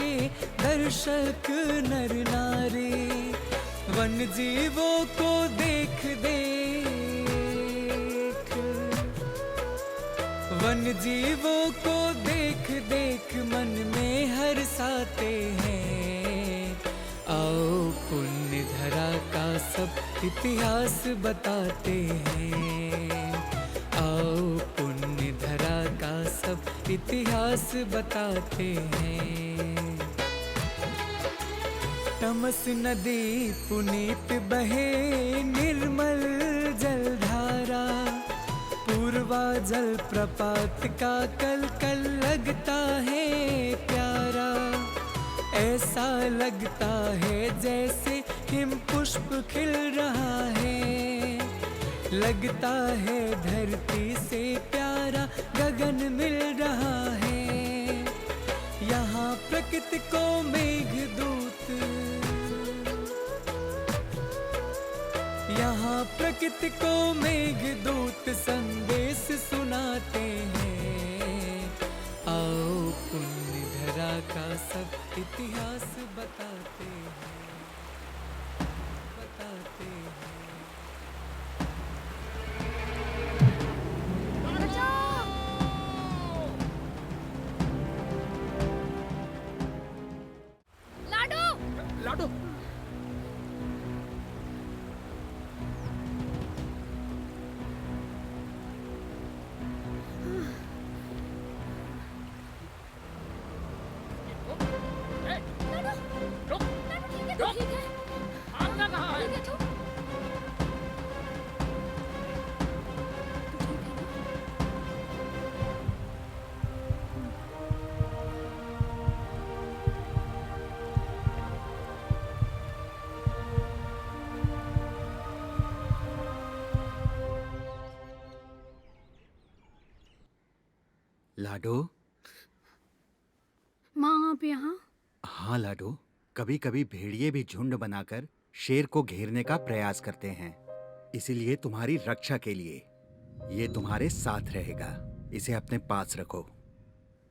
दर्शक नर नारी। वन जीवों को देख वन जीवों को देख देख मन में हर्षाते हैं। आओ पुण्य धरा का सब इतिहास बताते हैं। आओ पुण्य धरा का सब इतिहास बताते हैं। तमस नदी पुनीत बहे निर्मल जलधारा, पूर्वा जल प्रपात का कल कल लगता है प्यारा। ऐसा लगता है जैसे हिम पुष्प खिल रहा है, लगता है धरती से प्यारा गगन मिल रहा है। यहाँ प्रकृति को मेघदूत, यहाँ प्रकृति को मेघदूत संदेश सुनाते हैं। आओ पुण्य धरा का सब इतिहास बताते हैं, बताते हैं। लाडो लाडो लाडो। माँ आप यहाँ? हाँ लाडो, कभी कभी भेड़िए भी झुंड बनाकर शेर को घेरने का प्रयास करते हैं, इसीलिए तुम्हारी रक्षा के लिए ये तुम्हारे साथ रहेगा। इसे अपने पास रखो।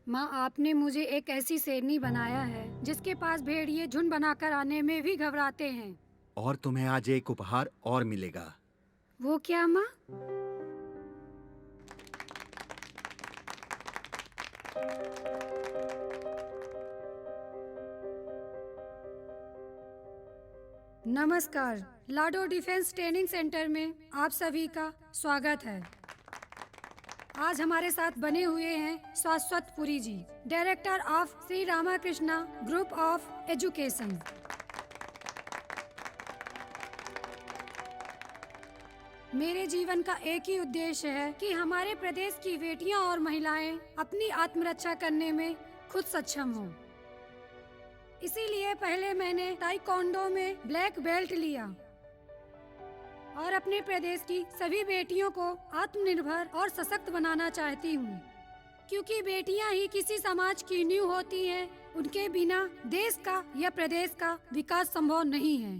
माँ आपने मुझे एक ऐसी शेरनी बनाया है जिसके पास भेड़िए झुंड बनाकर आने में भी घबराते हैं। और तुम्हें आज एक उपहार और मिलेगा। वो क्या माँ? नमस्कार, लाडो डिफेंस ट्रेनिंग सेंटर में आप सभी का स्वागत है। आज हमारे साथ बने हुए हैं Shashwat Puri ji, director of Shri Ramakrishna group of education. मेरे जीवन का एक ही उद्देश्य है कि हमारे प्रदेश की बेटियां और महिलाएं अपनी आत्मरक्षा करने में खुद सक्षम हों। इसीलिए पहले मैंने ताइक्वांडो में ब्लैक बेल्ट लिया और अपने प्रदेश की सभी बेटियों को आत्मनिर्भर और सशक्त बनाना चाहती हूँ, क्योंकि बेटियाँ ही किसी समाज की नींव होती हैं। उनके बिना देश का या प्रदेश का विकास संभव नहीं है।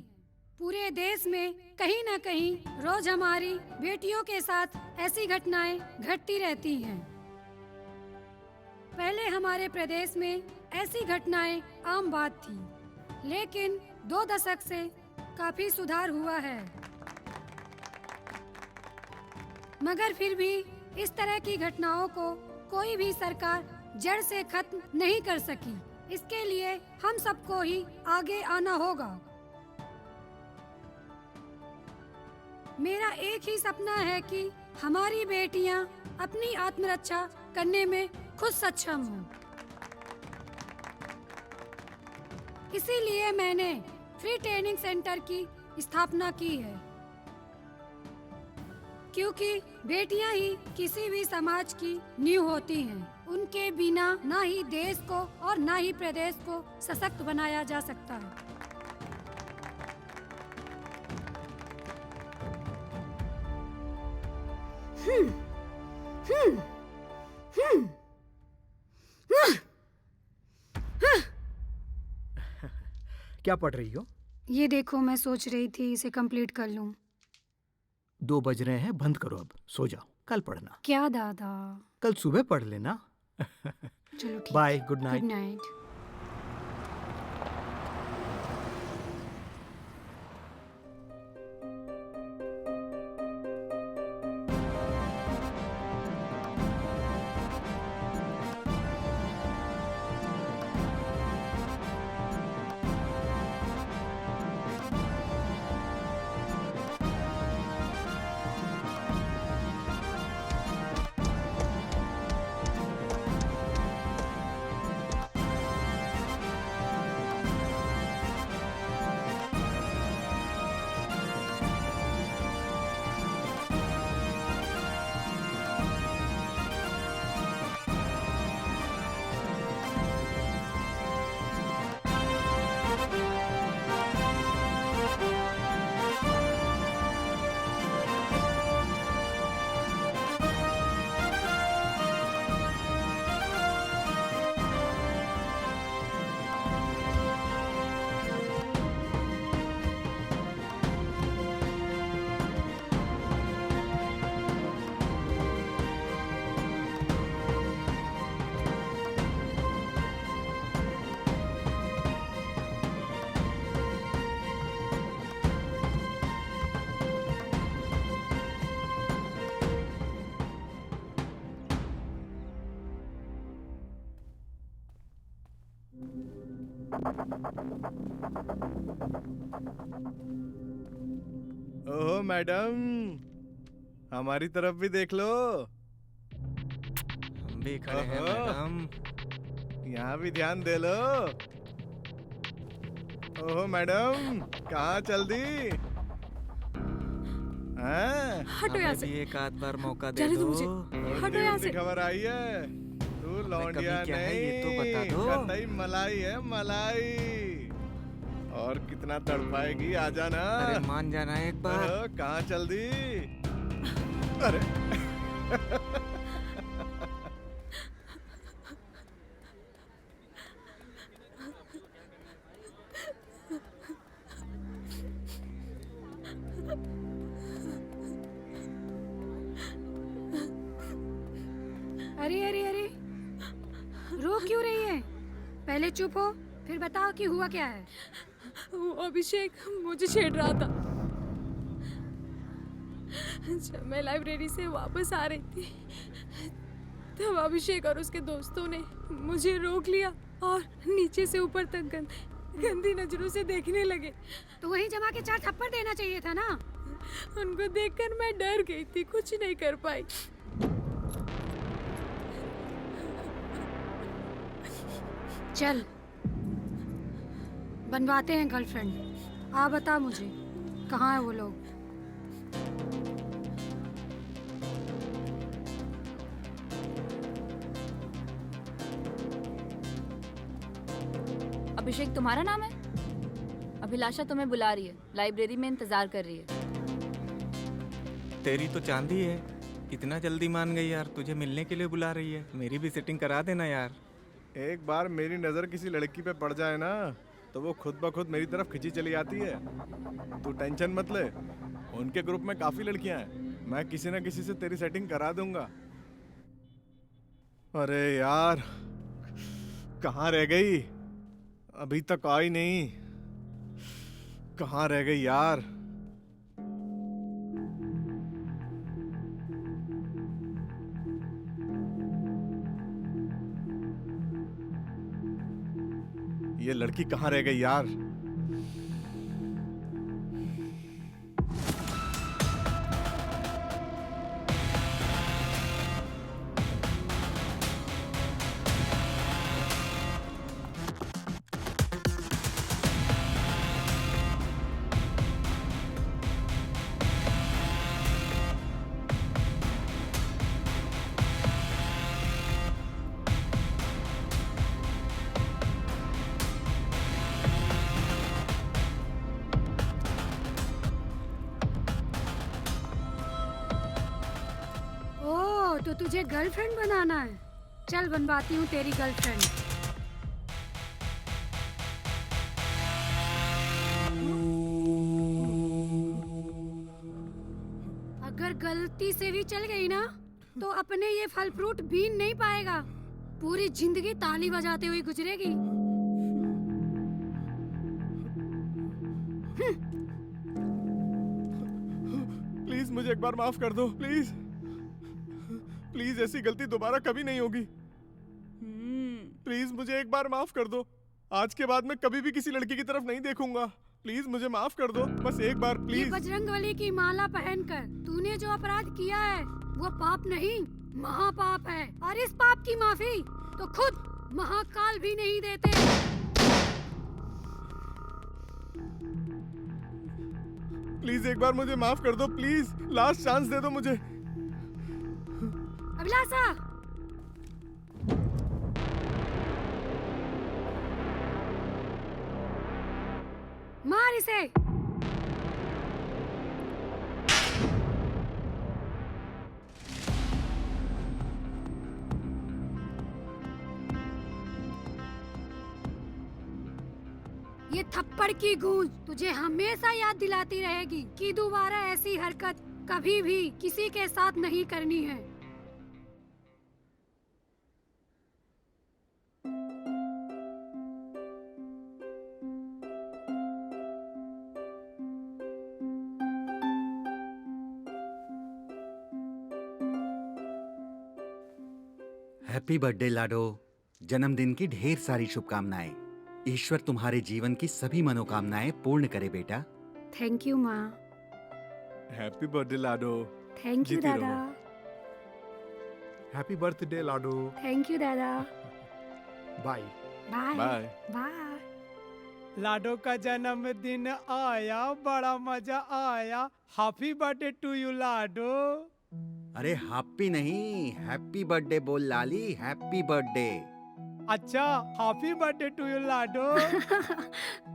पूरे देश में कहीं न कहीं रोज हमारी बेटियों के साथ ऐसी घटनाएं घटती रहती हैं। पहले हमारे प्रदेश में ऐसी घटनाएं आम बात थी, लेकिन 2 दशक से काफी सुधार हुआ है। मगर फिर भी इस तरह की घटनाओं को कोई भी सरकार जड़ से खत्म नहीं कर सकी। इसके लिए हम सबको ही आगे आना होगा। मेरा एक ही सपना है कि हमारी बेटियां अपनी आत्मरक्षा करने में खुद सक्षम हों। इसीलिए मैंने फ्री ट्रेनिंग सेंटर की स्थापना की है, क्योंकि बेटियां ही किसी भी समाज की नींव होती हैं। उनके बिना ना ही देश को और ना ही प्रदेश को सशक्त बनाया जा सकता है। क्या पढ़ रही हो? ये देखो, मैं सोच रही थी इसे कंप्लीट कर लूं। 2 बज रहे हैं, बंद करो अब, सो जाओ, कल पढ़ना। क्या दादा? कल सुबह पढ़ लेना। चलो ठीक। Bye, good night. Good night. ओहो मैडम, हमारी तरफ भी देख लो। हम भी खड़े हैं मैडम। यहाँ भी ध्यान दे लो। ओहो मैडम, कहाँ चल दी? हाँ? हटो यहाँ से। एक आध बार मौका दे जाने दो दो। मुझे। हटो यहाँ से। खबर आई है, तू लौंडिया क्या है नहीं, ये तो बता दो। कतई मलाई है, मलाई। और कितना तड़पाएगी, आ जाना। अरे मान जाना एक बार। कहाँ चल दी? अरे अरे अरे अरे, रो क्यों रही है? पहले चुप हो, फिर बताओ कि हुआ क्या है। वो अभिषेक मुझे छेड़ रहा था। जब मैं लाइब्रेरी से वापस आ रही थी तब अभिषेक और उसके दोस्तों ने मुझे रोक लिया और नीचे से ऊपर तक गंदी नजरों से देखने लगे। तो वहीं जमा के 4 थप्पड़ देना चाहिए था ना। उनको देखकर मैं डर गई थी, कुछ नहीं कर पाई। चल बनवाते हैं गर्लफ्रेंड। आप बता मुझे, कहाँ है वो लोग? अभिषेक तुम्हारा नाम है? अभिलाषा तुम्हें बुला रही है, लाइब्रेरी में इंतजार कर रही है। तेरी तो चांदी है, इतना जल्दी मान गई यार। तुझे मिलने के लिए बुला रही है। मेरी भी सेटिंग करा देना यार। एक बार मेरी नजर किसी लड़की पे पड़ जाए ना, तो वो खुद ब खुद मेरी तरफ खिंची चली आती है। तू टेंशन मत ले, उनके ग्रुप में काफी लड़कियां हैं। मैं किसी ना किसी से तेरी सेटिंग करा दूंगा। अरे यार, कहाँ रह गई? अभी तक आई नहीं। कहाँ रह गई यार? ये लड़की कहाँ रह गई यार? तो तुझे गर्लफ्रेंड बनाना है? चल बनवाती हूँ तेरी गर्लफ्रेंड। अगर गलती से भी चल गई ना, तो अपने ये फल फ्रूट बीन नहीं पाएगा। पूरी जिंदगी ताली बजाते हुए गुजरेगी। प्लीज मुझे एक बार माफ कर दो, प्लीज प्लीज। ऐसी गलती दोबारा कभी नहीं होगी। प्लीज मुझे एक बार माफ कर दो। आज के बाद मैं कभी भी किसी लड़की की तरफ नहीं देखूंगा। प्लीज मुझे माफ कर दो, बस एक बार ये प्लीज। बजरंगबली की माला पहनकर तूने जो अपराध किया है वो पाप नहीं, महापाप है। और इस पाप की माफी तो खुद महाकाल भी नहीं देते। प्लीज एक बार मुझे माफ कर दो, प्लीज लास्ट चांस दे दो मुझे। अभिलाषा, मार इसे। ये थप्पड़ की गूंज तुझे हमेशा याद दिलाती रहेगी कि दोबारा ऐसी हरकत कभी भी किसी के साथ नहीं करनी है। हैप्पी बर्थडे लाडो। जन्मदिन की ढेर सारी शुभकामनाएं। ईश्वर तुम्हारे जीवन की सभी मनोकामनाएं पूर्ण करे बेटा। थैंक यू माँ। हैप्पी बर्थडे लाडो। थैंक यू जीती रहो। दादा। हैप्पी बर्थडे लाडो। थैंक यू दादा। बाय। Bye bye. बाय। लाडो का जन्मदिन आया, बड़ा मजा आया। हैप्पी बर्थडे टू यू लाडो। अरे हैप्पी नहीं, हैप्पी बर्थडे बोल लाली, हैप्पी बर्थडे। अच्छा, हैप्पी बर्थडे टू यू लाडो।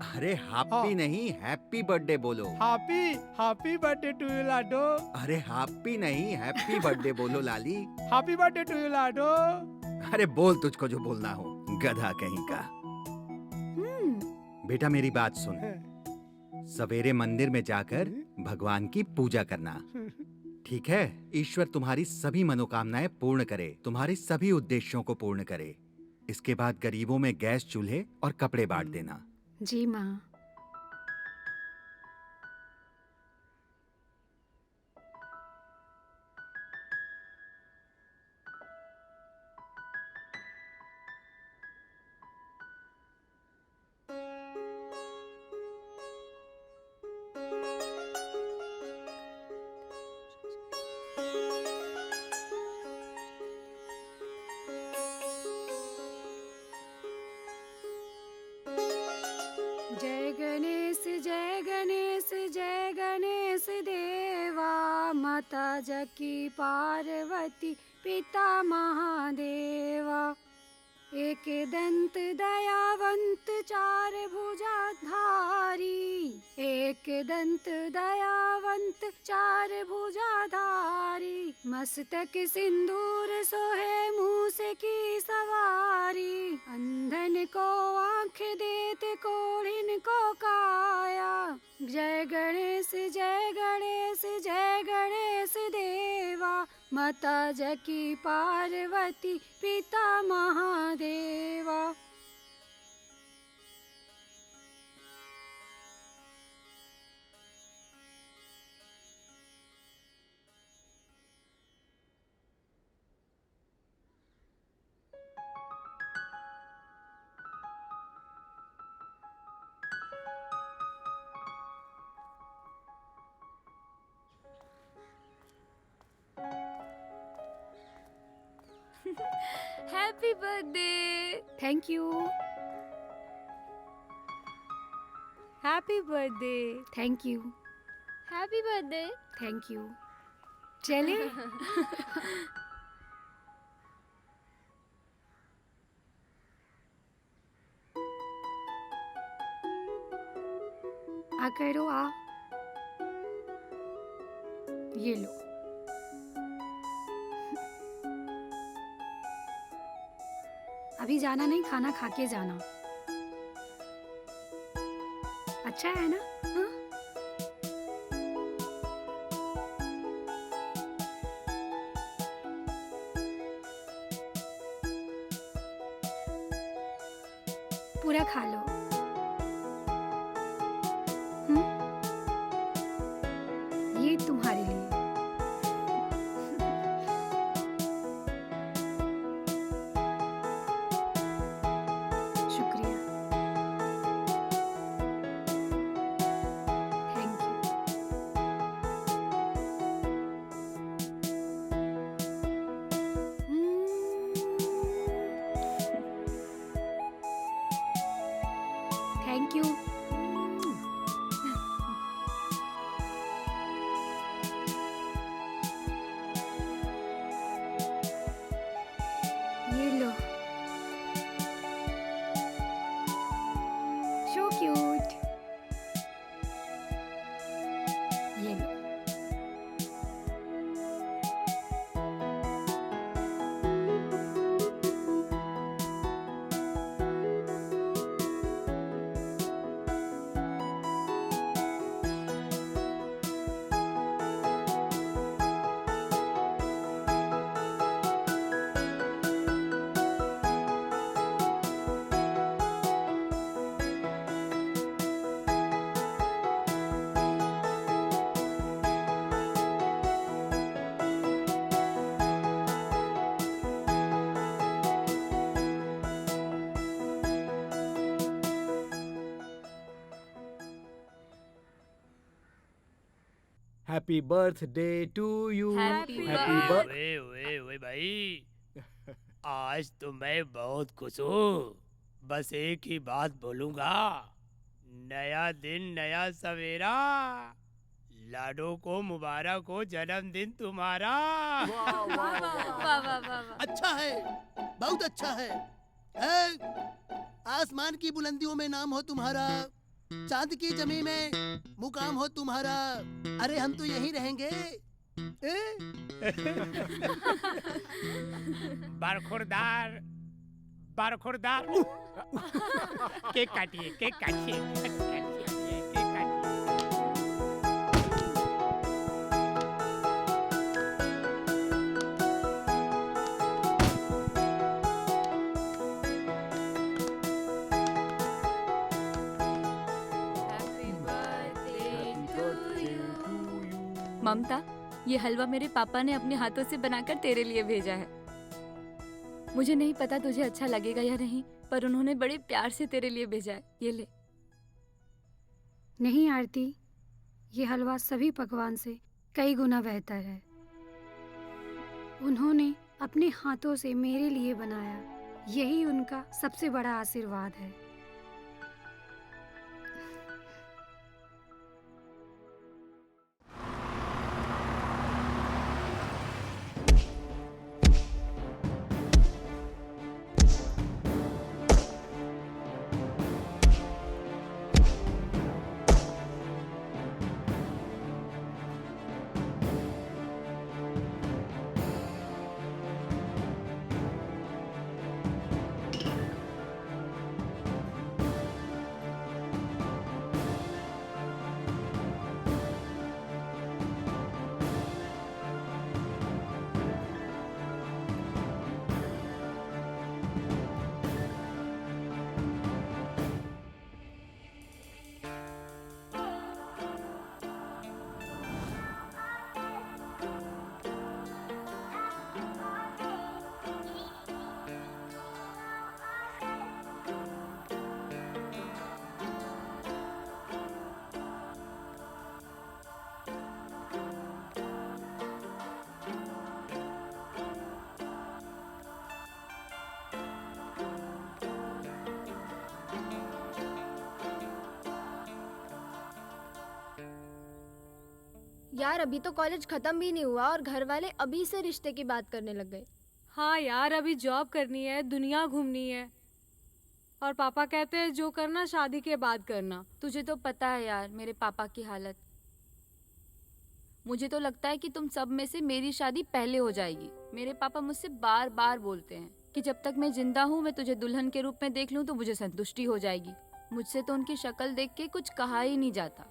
अरे हैप्पी नहीं, हैप्पी बर्थडे बोलो। हैप्पी बर्थडे टू यू लाडो। अरे हैप्पी नहीं, हैप्पी बर्थडे बोलो लाली। हैप्पी बर्थडे टू यू लाडो। अरे बोल तुझको जो बोलना हो, गधा कहीं का। बेटा मेरी बात सुन, सवेरे मंदिर में जाकर भगवान की पूजा करना, ठीक है? ईश्वर तुम्हारी सभी मनोकामनाएं पूर्ण करे, तुम्हारे सभी उद्देश्यों को पूर्ण करे। इसके बाद गरीबों में गैस चूल्हे और कपड़े बांट देना। जी माँ। जय गणेश जय गणेश जय गणेश देवा, माता जकी पार्वती पिता महादेवा। एक दंत दयावंत चार भुजाधारी, एक दंत दयावंत चार भुजाधारी। मस्तक सिंदूर सोहे मूस की सवारी, अंधन को आँख देते कोढ़िन को काया। जय गणेश जय गणेश जय गणेश देवा, माता जकी पार्वती पिता Mahadeva. Happy birthday. Thank you. Happy birthday. Thank you. Happy birthday. Thank you. चले। आ करो आ। ये लो। अभी जाना नहीं, खाना खा के जाना। अच्छा है ना? हाँ? पूरा खा लो। ये तुम्हारे लिए। शुक्रिया। Thank you. Thank you. ये लो। So cute. ये लो। Happy birthday to you. ओए ओए ओए भाई, आज तो मैं बहुत खुश हूँ। बस एक ही बात बोलूंगा, नया दिन नया सवेरा। लाडो को मुबारक हो जन्मदिन तुम्हारा। अच्छा है, बहुत अच्छा है। आसमान की बुलंदियों में नाम हो तुम्हारा, चांद की जमी में मुकाम हो तुम्हारा। अरे हम तो यहीं रहेंगे। बरखुरदार बरखुरदार। केक काटिए, केक काटिए, केक काटिए, केक काटिए। ममता, ये हलवा मेरे पापा ने अपने हाथों से बनाकर तेरे लिए भेजा है। मुझे नहीं पता तुझे अच्छा लगेगा या नहीं, पर उन्होंने बड़े प्यार से तेरे लिए भेजा है। ये ले। नहीं आरती, ये हलवा सभी पकवान से कई गुना बेहतर है। उन्होंने अपने हाथों से मेरे लिए बनाया, यही उनका सबसे बड़ा आशीर्वाद है। यार अभी तो कॉलेज खत्म भी नहीं हुआ और घर वाले अभी से रिश्ते की बात करने लग गए। हाँ यार, अभी जॉब करनी है, दुनिया घूमनी है, और पापा कहते हैं जो करना शादी के बाद करना। तुझे तो पता है यार मेरे पापा की हालत। मुझे तो लगता है कि तुम सब में से मेरी शादी पहले हो जाएगी। मेरे पापा मुझसे बार बार बोलते हैं कि जब तक मैं जिंदा हूँ मैं तुझे दुल्हन के रूप में देख लूँ तो मुझे संतुष्टि हो जाएगी। मुझसे तो उनकी शक्ल देख के कुछ कहा ही नहीं जाता।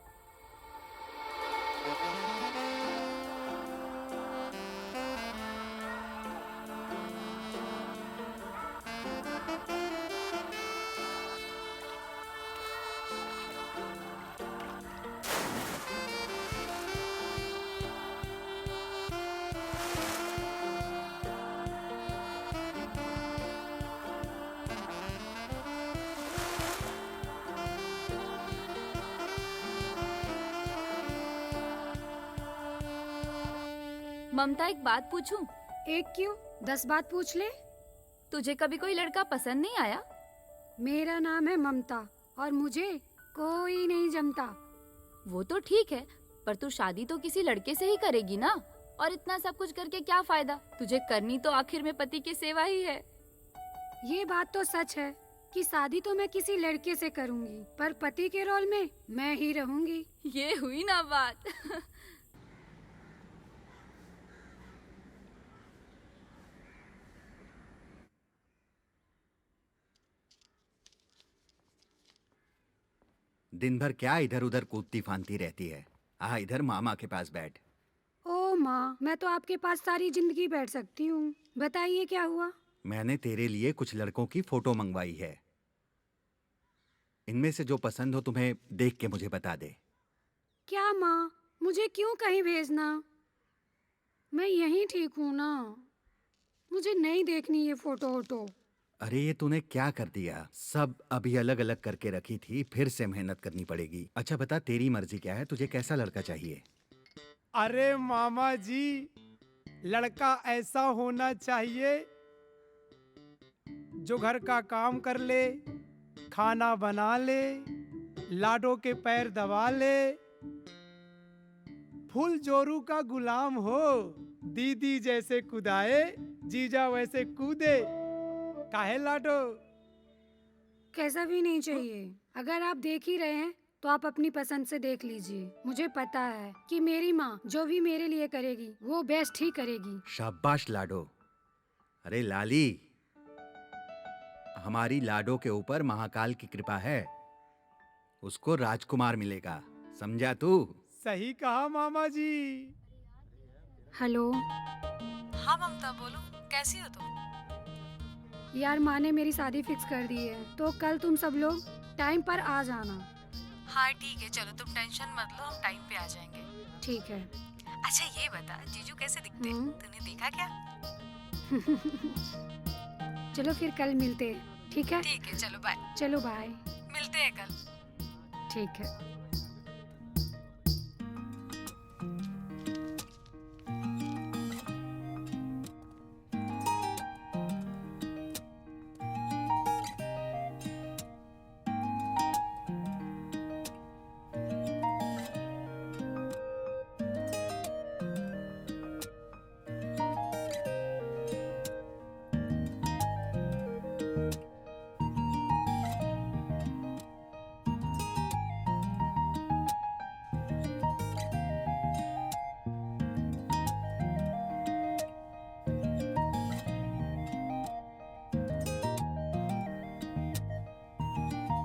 ममता, एक बात पूछूं? एक क्यों, 10 बात पूछ ले। तुझे कभी कोई लड़का पसंद नहीं आया? मेरा नाम है ममता और मुझे कोई नहीं जमता। वो तो ठीक है, पर तू शादी तो किसी लड़के से ही करेगी ना, और इतना सब कुछ करके क्या फायदा? तुझे करनी तो आखिर में पति की सेवा ही है। ये बात तो सच है कि शादी तो मैं किसी लड़के से करूंगी, पर पति के रोल में मैं ही रहूंगी। ये हुई ना बात। दिन भर क्या इधर उधर कूदती फांती रहती है। आ इधर मामा के पास बैठ। ओ माँ, मैं तो आपके पास सारी जिंदगी बैठ सकती हूँ। बताइए क्या हुआ? मैंने तेरे लिए कुछ लड़कों की फोटो मंगवाई है। इनमें से जो पसंद हो तुम्हें देख के मुझे बता दे। क्या माँ, मुझे क्यों कहीं भेजना? मैं यहीं ठीक हूँ ना। मुझे नहीं देखनी ये फोटो वोटो। अरे ये तूने क्या कर दिया? सब अभी अलग अलग करके रखी थी, फिर से मेहनत करनी पड़ेगी। अच्छा बता, तेरी मर्जी क्या है? तुझे कैसा लड़का चाहिए? अरे मामा जी, लड़का ऐसा होना चाहिए जो घर का काम कर ले, खाना बना ले, लाडो के पैर दबा ले, फुल जोरू का गुलाम हो, दीदी जैसे कुदाए, जीजा वैसे कूदे। काहे लाडो? कैसा भी नहीं चाहिए। अगर आप देख ही रहे हैं तो आप अपनी पसंद से देख लीजिए। मुझे पता है कि मेरी माँ जो भी मेरे लिए करेगी वो बेस्ट ही करेगी। शाबाश लाडो। अरे लाली, हमारी लाडो के ऊपर महाकाल की कृपा है, उसको राजकुमार मिलेगा, समझा तू? सही कहा मामा जी। हेलो। हाँ ममता, बोलो कैसी हो तुम? यार माँ ने मेरी शादी फिक्स कर दी है, तो कल तुम सब लोग टाइम पर आ जाना। हाँ ठीक है, चलो तुम टेंशन मत लो, हम टाइम पे आ जाएंगे। ठीक है। अच्छा ये बता, जीजू कैसे दिखते हैं? तूने देखा क्या? चलो फिर कल मिलते हैं, ठीक है? ठीक है, चलो बाय। चलो बाय। मिलते हैं कल। ठीक है।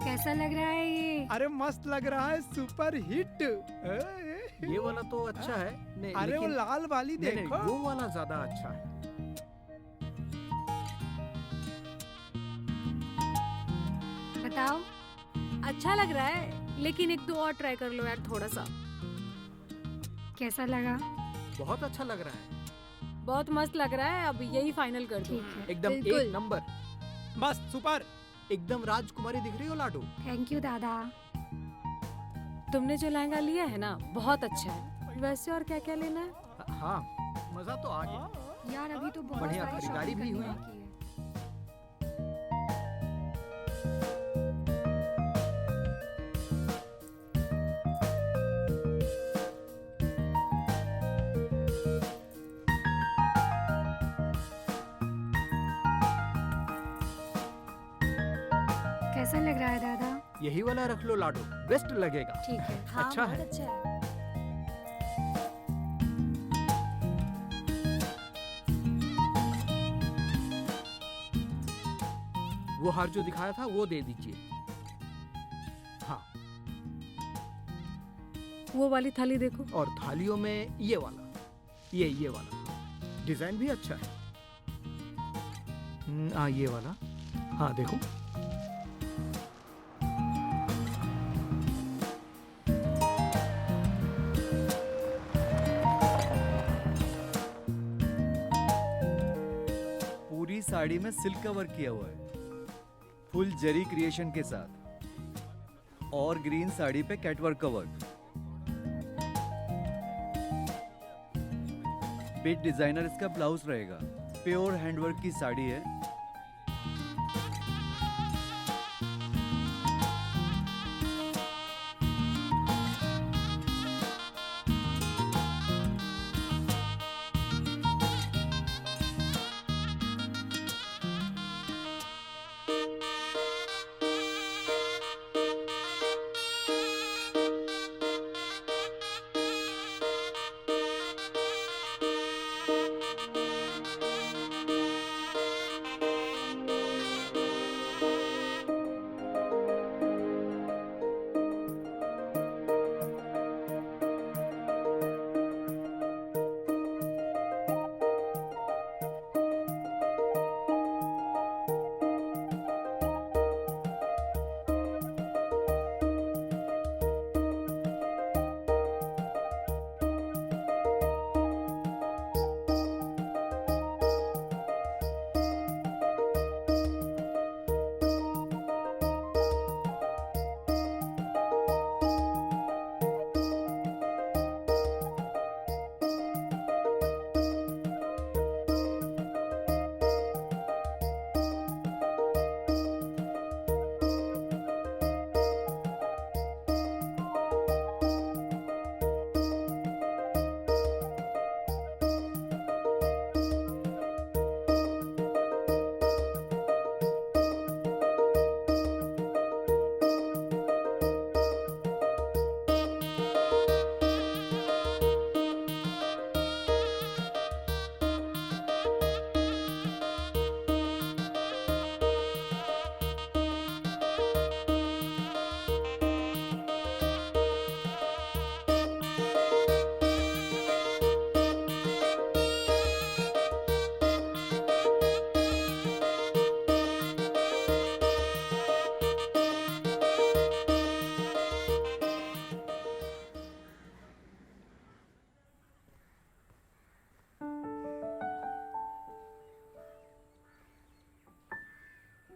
कैसा लग रहा है ये? अरे मस्त लग रहा है, सुपर हिट। ये वाला तो अच्छा है। नहीं, अरे वो लाल वाली नहीं, देखो। वो वाला ज्यादा अच्छा है। बताओ। अच्छा लग रहा है, लेकिन एक दो और ट्राई कर लो यार थोड़ा सा। कैसा लगा? बहुत अच्छा लग रहा है। बहुत मस्त लग रहा है, अब यही फाइनल कर दो। एकदम एक नंबर। मस्त, सुपर। एकदम राजकुमारी दिख रही हो लाडो। थैंक यू दादा। तुमने जो लहंगा लिया है ना, बहुत अच्छा है। वैसे और क्या क्या लेना है? हाँ, मजा तो आ गया। यार अभी तो बहुत बढ़िया सारी खरीदारी shopping भी करनी हुई। बाकी है। कैसा लग रहा है दादा? यही वाला रख लो लाडो, बेस्ट लगेगा। ठीक है। अच्छा है। अच्छा है। वो हार जो दिखाया था वो दे दीजिए। हाँ। वो वाली थाली देखो। और थालियों में ये वाला, ये वाला डिजाइन भी अच्छा है। हाँ ये वाला, हाँ देखो। पूरी साड़ी में सिल्क का वर्क किया हुआ है, फुल जरी क्रिएशन के साथ, और ग्रीन साड़ी पे कैटवर्क का वर्क। बिट डिजाइनर इसका ब्लाउज रहेगा। प्योर हैंडवर्क की साड़ी है।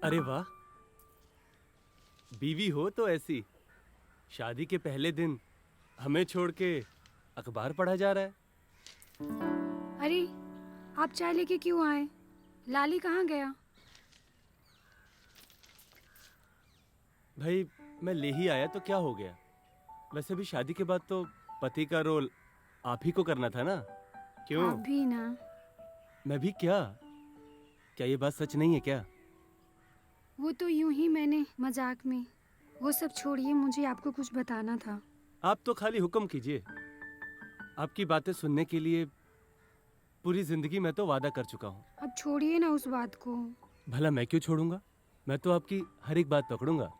अरे वाह, बीवी हो तो ऐसी। शादी के पहले दिन हमें छोड़ के अखबार पढ़ा जा रहा है। अरे आप चाय लेके क्यों आए? लाली कहाँ गया? भाई मैं ले ही आया तो क्या हो गया। वैसे भी शादी के बाद तो पति का रोल आप ही को करना था ना। क्यों? आप भी ना। मैं भी क्या ये बात सच नहीं है क्या? वो तो यूं ही मैंने मजाक में। वो सब छोड़िए, मुझे आपको कुछ बताना था। आप तो खाली हुक्म कीजिए। आपकी बातें सुनने के लिए पूरी जिंदगी मैं तो वादा कर चुका हूँ। अब छोड़िए ना उस बात को। भला मैं क्यों छोड़ूंगा? मैं तो आपकी हर एक बात पकड़ूंगा।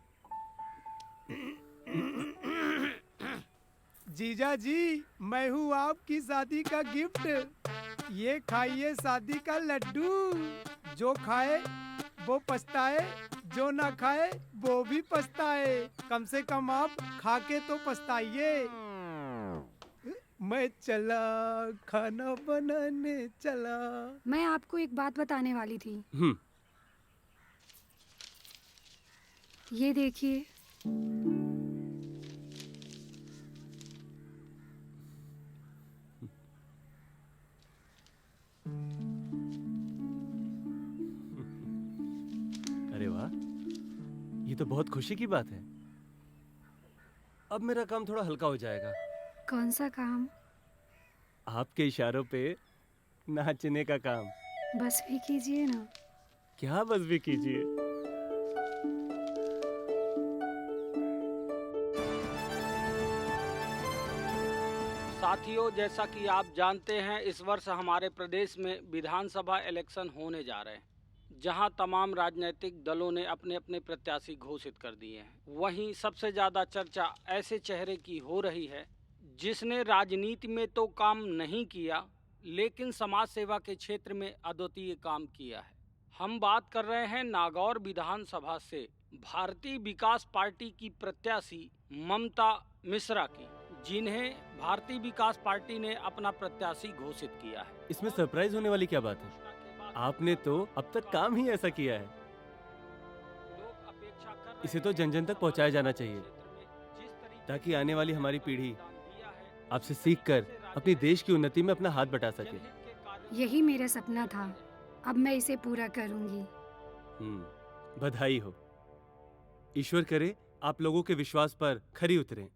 जीजा जी, मैं हूँ आपकी शादी का गिफ्ट। ये खाइए शादी का लड्डू। जो खाए वो पछताए, जो ना खाए वो भी पछताए। कम से कम आप खा के तो पछताइए। मैं चला, खाना बनाने चला। मैं आपको एक बात बताने वाली थी। ये देखिए। अरे वाह, ये तो बहुत खुशी की बात है। अब मेरा काम थोड़ा हल्का हो जाएगा। कौन सा काम? आपके इशारों पे नाचने का काम। बस भी कीजिए ना। क्या बस भी कीजिए? साथियों, जैसा कि आप जानते हैं, इस वर्ष हमारे प्रदेश में विधानसभा इलेक्शन होने जा रहे हैं, जहां तमाम राजनीतिक दलों ने अपने अपने प्रत्याशी घोषित कर दिए हैं। वहीं सबसे ज़्यादा चर्चा ऐसे चेहरे की हो रही है जिसने राजनीति में तो काम नहीं किया, लेकिन समाज सेवा के क्षेत्र में अद्वितीय काम किया है। हम बात कर रहे हैं नागौर विधानसभा से भारतीय विकास पार्टी की प्रत्याशी ममता मिश्रा की, जिन्हें भारतीय विकास पार्टी ने अपना प्रत्याशी घोषित किया है। इसमें सरप्राइज होने वाली क्या बात है? आपने तो अब तक काम ही ऐसा किया है। इसे तो जन जन तक पहुंचाया जाना चाहिए, ताकि आने वाली हमारी पीढ़ी आपसे सीखकर अपनी देश की उन्नति में अपना हाथ बटा सके। यही मेरा सपना था, अब मैं इसे पूरा करूंगी। बधाई हो। ईश्वर करे आप लोगों के विश्वास पर खरी उतरें।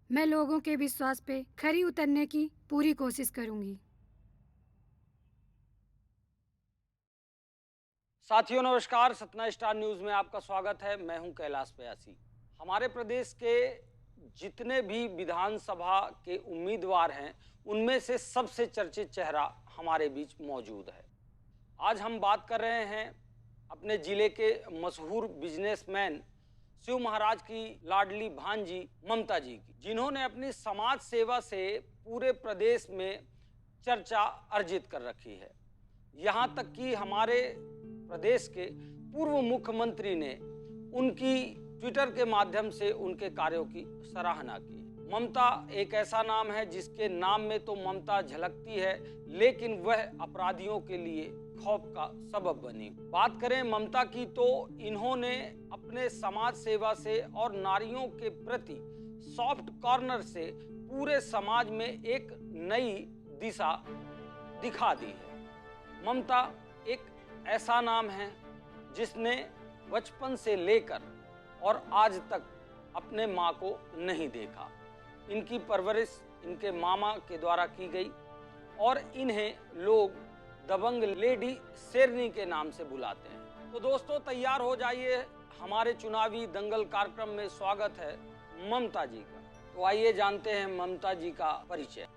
मैं लोगों के विश्वास पे खरी उतरने की पूरी कोशिश करूंगी। साथियों नमस्कार, सतना स्टार न्यूज में आपका स्वागत है। मैं हूं कैलाश प्यासी। हमारे प्रदेश के जितने भी विधानसभा के उम्मीदवार हैं, उनमें से सबसे चर्चित चेहरा हमारे बीच मौजूद है। आज हम बात कर रहे हैं अपने जिले के मशहूर बिजनेसमैन शिव महाराज की लाडली भांजी ममता जी की, जिन्होंने अपनी समाज सेवा से पूरे प्रदेश में चर्चा अर्जित कर रखी है। यहाँ तक कि हमारे प्रदेश के पूर्व मुख्यमंत्री ने उनकी ट्विटर के माध्यम से उनके कार्यों की सराहना की। ममता एक ऐसा नाम है जिसके नाम में तो ममता झलकती है, लेकिन वह अपराधियों के लिए खौफ का सबब बनी। बात करें ममता की तो इन्होंने अपने समाज सेवा से और नारियों के प्रति सॉफ्ट कॉर्नर से पूरे समाज में एक नई दिशा दिखा दी है। ममता एक ऐसा नाम है जिसने बचपन से लेकर और आज तक अपने माँ को नहीं देखा। इनकी परवरिश इनके मामा के द्वारा की गई और इन्हें लोग दबंग लेडी शेरनी के नाम से बुलाते हैं। तो दोस्तों तैयार हो जाइए, हमारे चुनावी दंगल कार्यक्रम में स्वागत है ममता जी का। तो आइए जानते हैं ममता जी का परिचय।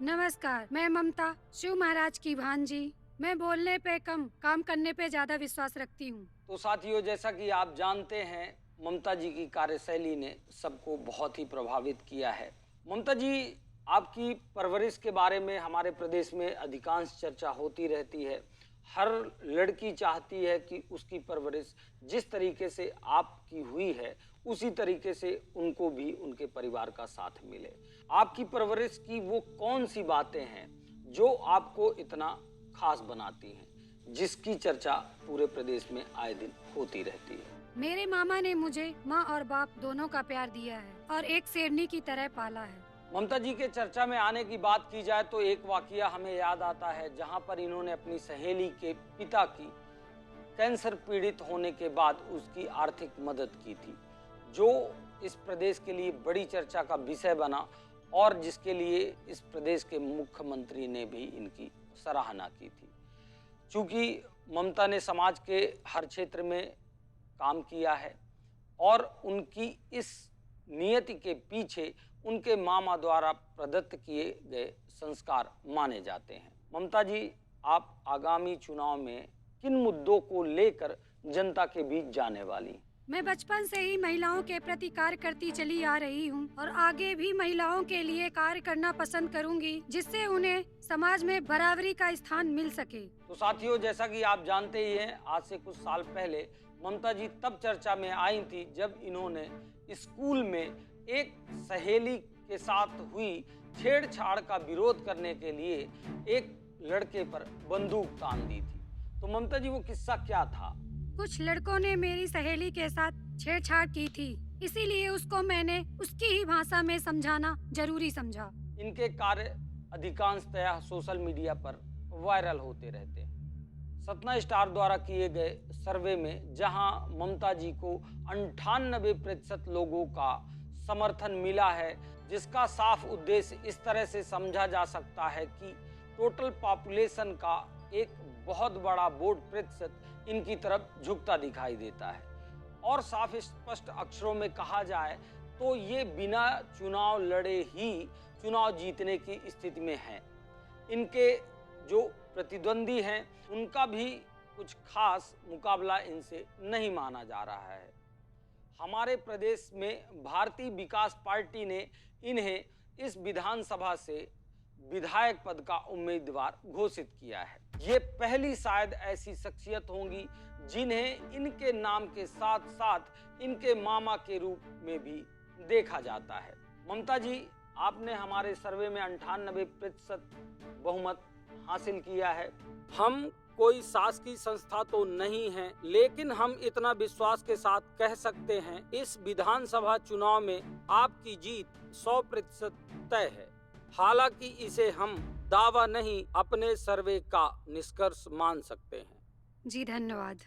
नमस्कार, मैं ममता शिव महाराज की भांजी। मैं बोलने पे कम, काम करने पे ज्यादा विश्वास रखती हूँ। तो साथियों, जैसा कि आप जानते हैं, ममता जी की कार्यशैली ने सबको बहुत ही प्रभावित किया है। ममता जी, आपकी परवरिश के बारे में हमारे प्रदेश में अधिकांश चर्चा होती रहती है। हर लड़की चाहती है कि उसकी परवरिश जिस तरीके से आपकी हुई है, उसी तरीके से उनको भी उनके परिवार का साथ मिले। आपकी परवरिश की वो कौन सी बातें हैं जो आपको इतना खास बनाती हैं? जिसकी चर्चा पूरे प्रदेश में आए दिन होती रहती है। मेरे मामा ने मुझे माँ और बाप दोनों का प्यार दिया है और एक शेरनी की तरह पाला है। ममता जी के चर्चा में आने की बात की जाए तो एक वाकया हमें याद आता है, जहां पर इन्होंने अपनी सहेली के पिता की कैंसर पीड़ित होने के बाद उसकी आर्थिक मदद की थी, जो इस प्रदेश के लिए बड़ी चर्चा का विषय बना और जिसके लिए इस प्रदेश के मुख्यमंत्री ने भी इनकी सराहना की थी। चूँकि ममता ने समाज के हर क्षेत्र में काम किया है और उनकी इस नियति के पीछे उनके मामा द्वारा प्रदत्त किए गए संस्कार माने जाते हैं। ममता जी, आप आगामी चुनाव में किन मुद्दों को लेकर जनता के बीच जाने वाली? मैं बचपन से ही महिलाओं के प्रति कार्य करती चली आ रही हूँ और आगे भी महिलाओं के लिए कार्य करना पसंद करूँगी, जिससे उन्हें समाज में बराबरी का स्थान मिल सके। तो साथियों, जैसा कि आप जानते ही हैं, आज से कुछ साल पहले ममता जी तब चर्चा में आई थी जब इन्होंने स्कूल में एक सहेली के साथ हुई छेड़छाड़ का विरोध करने के लिए एक लड़के पर बंदूक तान दी थी। तो ममता जी, वो किस्सा क्या था? कुछ लड़कों ने मेरी सहेली के साथ छेड़छाड़ की थी, इसीलिए उसको मैंने उसकी ही भाषा में समझाना जरूरी समझा। इनके कार्य अधिकांशतः सोशल मीडिया पर वायरल होते रहते हैं। सतना स्टार द्वारा किए गए सर्वे में जहां ममता जी को 98% लोगों का समर्थन मिला है, जिसका साफ उद्देश्य इस तरह से समझा जा सकता है कि टोटल पॉपुलेशन का एक बहुत बड़ा वोट प्रतिशत इनकी तरफ झुकता दिखाई देता है। और साफ स्पष्ट अक्षरों में कहा जाए तो ये बिना चुनाव लड़े ही चुनाव जीतने की स्थिति में हैं। इनके जो प्रतिद्वंदी हैं उनका भी कुछ खास मुकाबला इनसे नहीं माना जा रहा है। हमारे प्रदेश में भारतीय विकास पार्टी ने इन्हें इस विधानसभा से विधायक पद का उम्मीदवार घोषित किया है। ये पहली शायद ऐसी शख्सियत होंगी जिन्हें इनके नाम के साथ साथ इनके मामा के रूप में भी देखा जाता है। ममता जी, आपने हमारे सर्वे में 98% बहुमत हासिल किया है। हम कोई शासकीय संस्था तो नहीं है, लेकिन हम इतना विश्वास के साथ कह सकते हैं इस विधानसभा चुनाव में आपकी जीत 100% तय है। हालांकि इसे हम दावा नहीं, अपने सर्वे का निष्कर्ष मान सकते हैं। जी धन्यवाद।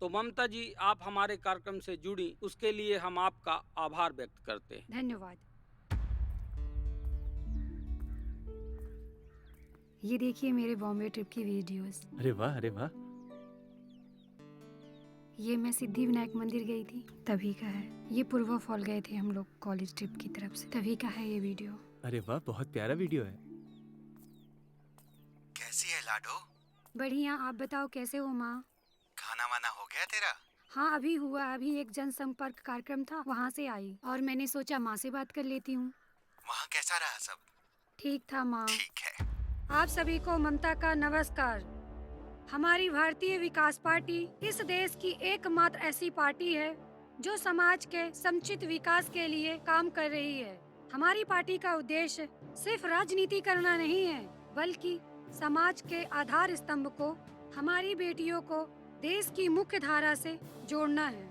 तो ममता जी, आप हमारे कार्यक्रम से जुड़ी, उसके लिए हम आपका आभार व्यक्त करते हैं। धन्यवाद। ये देखिए मेरे बॉम्बे ट्रिप की वीडियोस। अरे वाह, अरे वाह। ये मैं सिद्धि विनायक मंदिर गई थी, तभी का है। ये पूर्वा फॉल गए थे हम लोग कॉलेज ट्रिप की तरफ से, तभी का है ये वीडियो। अरे वाह, बहुत प्यारा वीडियो है। कैसी है लाडो? बढ़िया, आप बताओ कैसे हो माँ? खाना वाना हो गया तेरा? हाँ अभी हुआ, अभी एक जनसंपर्क कार्यक्रम था, वहाँ से आई और मैंने सोचा माँ से बात कर लेती हूँ। वहाँ कैसा रहा सब? ठीक था माँ। ठीक है। आप सभी को ममता का नमस्कार। हमारी भारतीय विकास पार्टी इस देश की एकमात्र ऐसी पार्टी है जो समाज के समुचित विकास के लिए काम कर रही है। हमारी पार्टी का उद्देश्य सिर्फ राजनीति करना नहीं है, बल्कि समाज के आधार स्तंभ को, हमारी बेटियों को देश की मुख्य धारा से जोड़ना है।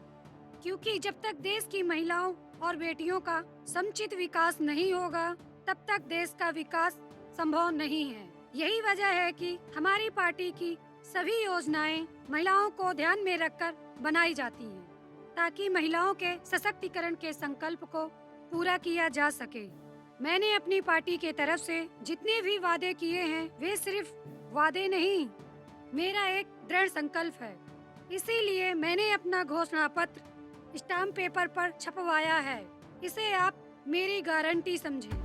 क्योंकि जब तक देश की महिलाओं और बेटियों का समुचित विकास नहीं होगा, तब तक देश का विकास संभव नहीं है। यही वजह है कि हमारी पार्टी की सभी योजनाएं महिलाओं को ध्यान में रखकर बनाई जाती हैं, ताकि महिलाओं के सशक्तिकरण के संकल्प को पूरा किया जा सके। मैंने अपनी पार्टी के तरफ से जितने भी वादे किए हैं, वे सिर्फ वादे नहीं, मेरा एक दृढ़ संकल्प है। इसीलिए मैंने अपना घोषणा पत्र स्टाम्प पेपर पर छपवाया है। इसे आप मेरी गारंटी समझें।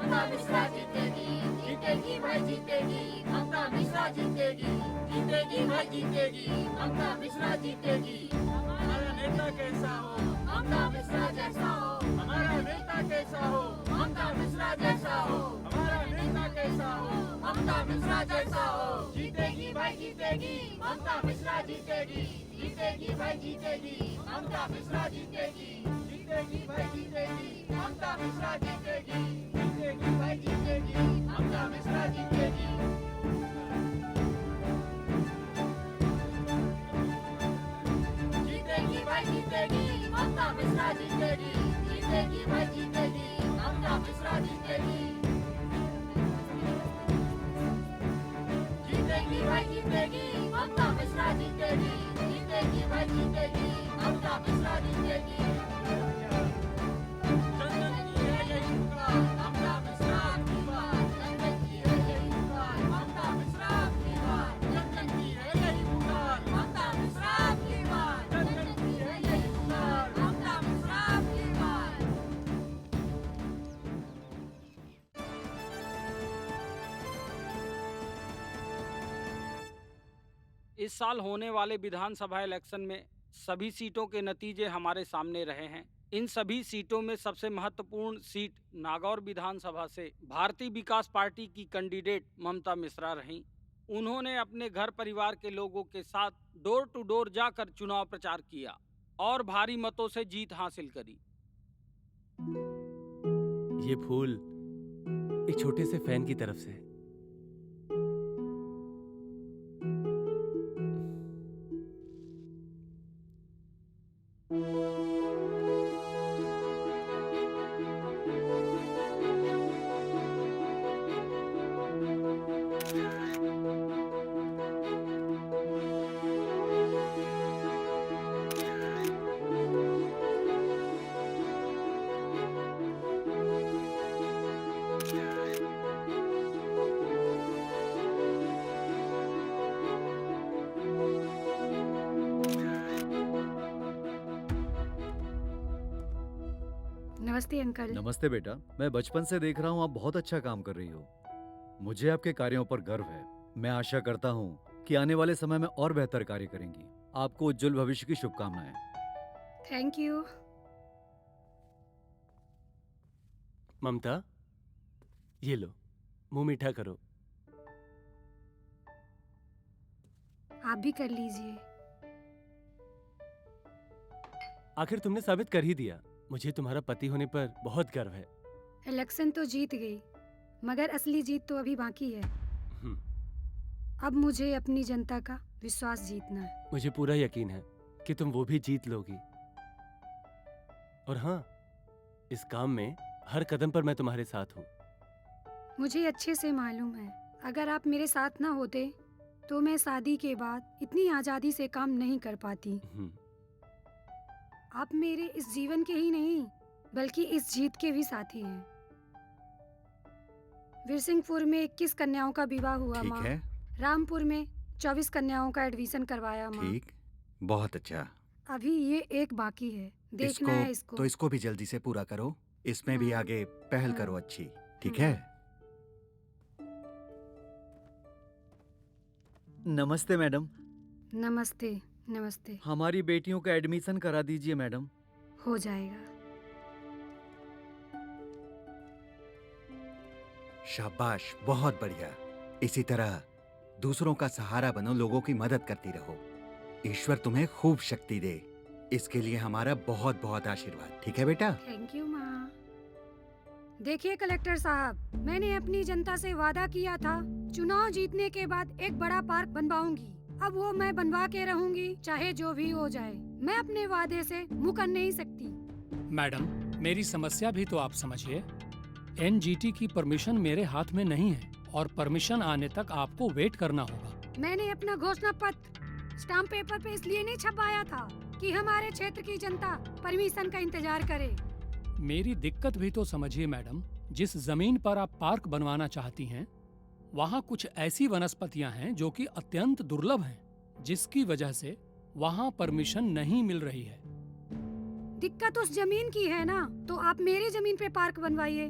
ममता मिश्रा जीतेगी, जीतेगी भाई जीतेगी, ममता मिश्रा जीतेगी, जीतेगी भाई जीतेगी, ममता मिश्रा जीतेगी। हमारा नेता कैसा हो, ममता मिश्रा जैसा हो, हमारा नेता कैसा हो, ममता मिश्रा जैसा हो, हमारा नेता कैसा हो, ममता मिश्रा जैसा हो। जीतेगी भाई जीतेगी, ममता मिश्रा जीतेगी, जीतेगी भाई जीतेगी, ममता मिश्रा जीतेगी, जीतेगी भाई जीतेगी, ममता मिश्रा जीतेगी, जीतेगी भाई जीतेगी, ममता मिश्रा जीतेगी। जीतेगी भाई जीतेगी, ममता मिश्रा जीतेगी, जीतेगी भाई जीतेगी, ममता मिश्रा जीतेगी। जीतेगी भाई जीतेगी, ममता मिश्रा जीतेगी, जीतेगी भाई जीतेगी, ममता मिश्रा जीतेगी। चंदन की है यही पुकार, ममता मिश्रा की बात, चंदन की है यही पुकार, ममता मिश्रा की बात, चंदन की है यही पुकार, ममता मिश्रा की बात, चंदन की है यही पुकार, ममता मिश्रा की बात। इस साल होने वाले विधानसभा इलेक्शन में सभी सीटों के नतीजे हमारे सामने रहे हैं। इन सभी सीटों में सबसे महत्वपूर्ण सीट नागौर विधानसभा से भारतीय विकास पार्टी की कैंडिडेट ममता मिश्रा रहीं। उन्होंने अपने घर परिवार के लोगों के साथ डोर टू डोर जाकर चुनाव प्रचार किया और भारी मतों से जीत हासिल करी। ये फूल एक छोटे से फैन की तरफ से। नमस्ते अंकल। नमस्ते बेटा, मैं बचपन से देख रहा हूँ आप बहुत अच्छा काम कर रही हो। मुझे आपके कार्यों पर गर्व है। मैं आशा करता हूँ कि आने वाले समय में और बेहतर कार्य करेंगी। आपको उज्जवल भविष्य की शुभकामनाएं। Thank you. ममता, ये लो, मुंह मीठा करो। आप भी कर लीजिए। आखिर तुमने साबित कर ही दिया। मुझे तुम्हारा पति होने पर बहुत गर्व है। इलेक्शन तो जीत गई, मगर असली जीत तो अभी बाकी है। हम्म, अब मुझे अपनी जनता का विश्वास जीतना है। मुझे पूरा यकीन है कि तुम वो भी जीत लोगी। और हाँ, इस काम में हर कदम पर मैं तुम्हारे साथ हूँ। मुझे अच्छे से मालूम है, अगर आप मेरे साथ ना होते तो मैं शादी के बाद इतनी आज़ादी से काम नहीं कर पाती। आप मेरे इस जीवन के ही नहीं, बल्कि इस जीत के भी साथी हैं। वीरसिंहपुर में 21 कन्याओं का विवाह हुआ ठीक माँ। है। रामपुर में 24 कन्याओं का एडमिशन करवाया माँ। ठीक, बहुत अच्छा। अभी ये एक बाकी है, देखना है इसको। तो इसको भी जल्दी से पूरा करो। इसमें भी आगे पहल करो अच्छी, ठीक है? नमस्ते मैडम। नमस्ते। नमस्ते। हमारी बेटियों का एडमिशन करा दीजिए मैडम। हो जाएगा। शाबाश, बहुत बढ़िया। इसी तरह दूसरों का सहारा बनो, लोगों की मदद करती रहो। ईश्वर तुम्हें खूब शक्ति दे। इसके लिए हमारा बहुत बहुत आशीर्वाद, ठीक है बेटा? थैंक यू माँ। देखिए कलेक्टर साहब, मैंने अपनी जनता से वादा किया था चुनाव जीतने के बाद एक बड़ा पार्क बनवाऊंगी। अब वो मैं बनवा के रहूंगी, चाहे जो भी हो जाए। मैं अपने वादे से मुकर नहीं सकती। मैडम, मेरी समस्या भी तो आप समझिए। एनजीटी की परमिशन मेरे हाथ में नहीं है और परमिशन आने तक आपको वेट करना होगा। मैंने अपना घोषणा पत्र स्टाम्प पेपर पे इसलिए नहीं छपाया था कि हमारे क्षेत्र की जनता परमिशन का इंतजार करे। मेरी दिक्कत भी तो समझिए मैडम। जिस जमीन पर आप पार्क बनवाना चाहती हैं, वहाँ कुछ ऐसी वनस्पतियाँ हैं जो कि अत्यंत दुर्लभ हैं, जिसकी वजह से वहाँ परमिशन नहीं मिल रही है। दिक्कत उस जमीन की है ना, तो आप मेरी जमीन पे पार्क बनवाइए।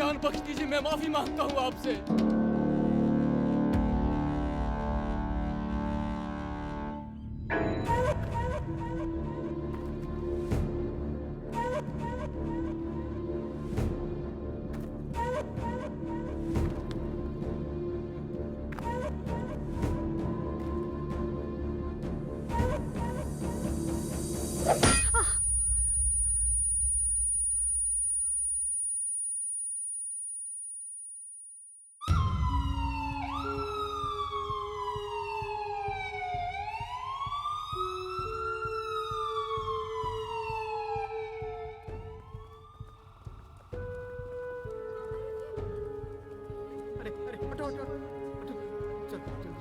जान बख्श दीजिए, मैं माफी मांगता हूँ आपसे। अरे अरे हटो हटो हटो, चलो जल्दी चलो,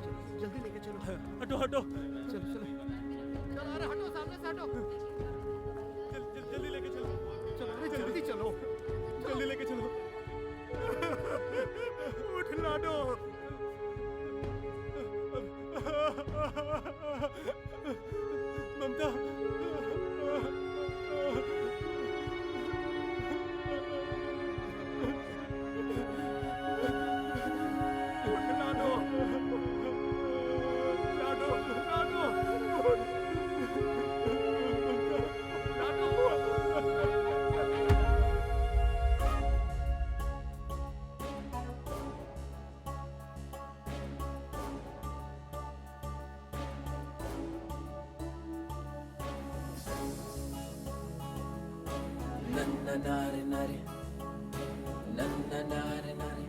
जल्दी लेके चलो। हटो हटो, चलो चलो चलो, अरे हटो, सामने से हटो। जल्दी लेके चलो, चलो अरे जल्दी चलो, जल्दी लेके चलो। उठ लाडो। ममता, उठ लाडो, लाडो लाडो, उठ। नन्ना नारे नारे, नन्ना नारे नारे।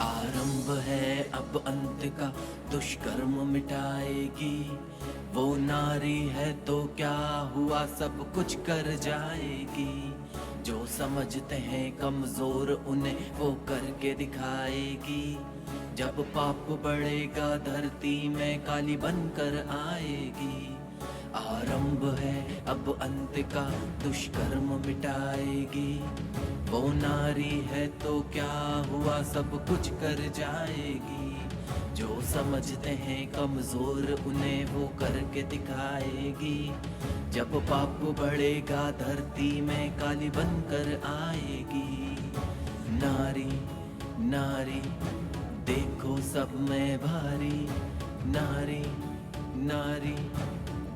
आरंभ है अब अंत का, दुष्कर्म मिटाएगी। वो नारी है तो क्या हुआ, सब कुछ कर जाएगी। जो समझते हैं कमजोर उन्हें वो करके दिखाएगी। जब पाप बढ़ेगा धरती में काली बनकर आएगी। आरंभ है अब अंत का, दुष्कर्म मिटाएगी। वो नारी है तो क्या हुआ, सब कुछ कर जाएगी। जो समझते हैं कमजोर उन्हें वो करके दिखाएगी। जब पाप बढ़ेगा धरती में काली बनकर आएगी। नारी नारी देखो सब में भारी, नारी नारी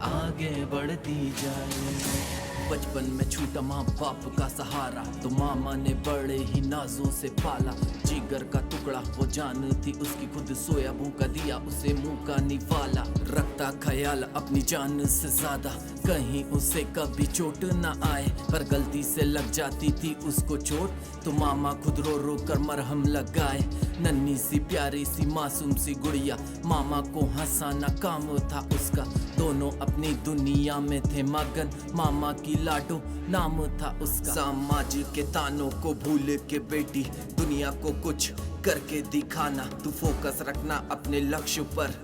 आगे बढ़ती जाए। बचपन में छूटा माँ बाप का सहारा, तो मामा ने बड़े ही नाजों से पाला। जिगर का टुकड़ा वो जान थी उसकी, खुद सोया भूखा दिया उसे मुंह का निवाला। रखता ख्याल अपनी जान से ज्यादा, कहीं उसे कभी चोट न आए। पर गलती से लग जाती थी उसको चोट, तो मामा खुद रो रो कर मरहम लगाए। नन्ही सी प्यारी सी मासूम सी गुड़िया, मामा को हंसाना काम था उसका। दोनों अपनी दुनिया में थे मगन, मामा की लाडो नाम था उसका। समाज के तानों को भूल के बेटी, दुनिया को कुछ करके दिखाना। तू फोकस रखना अपने लक्ष्य पर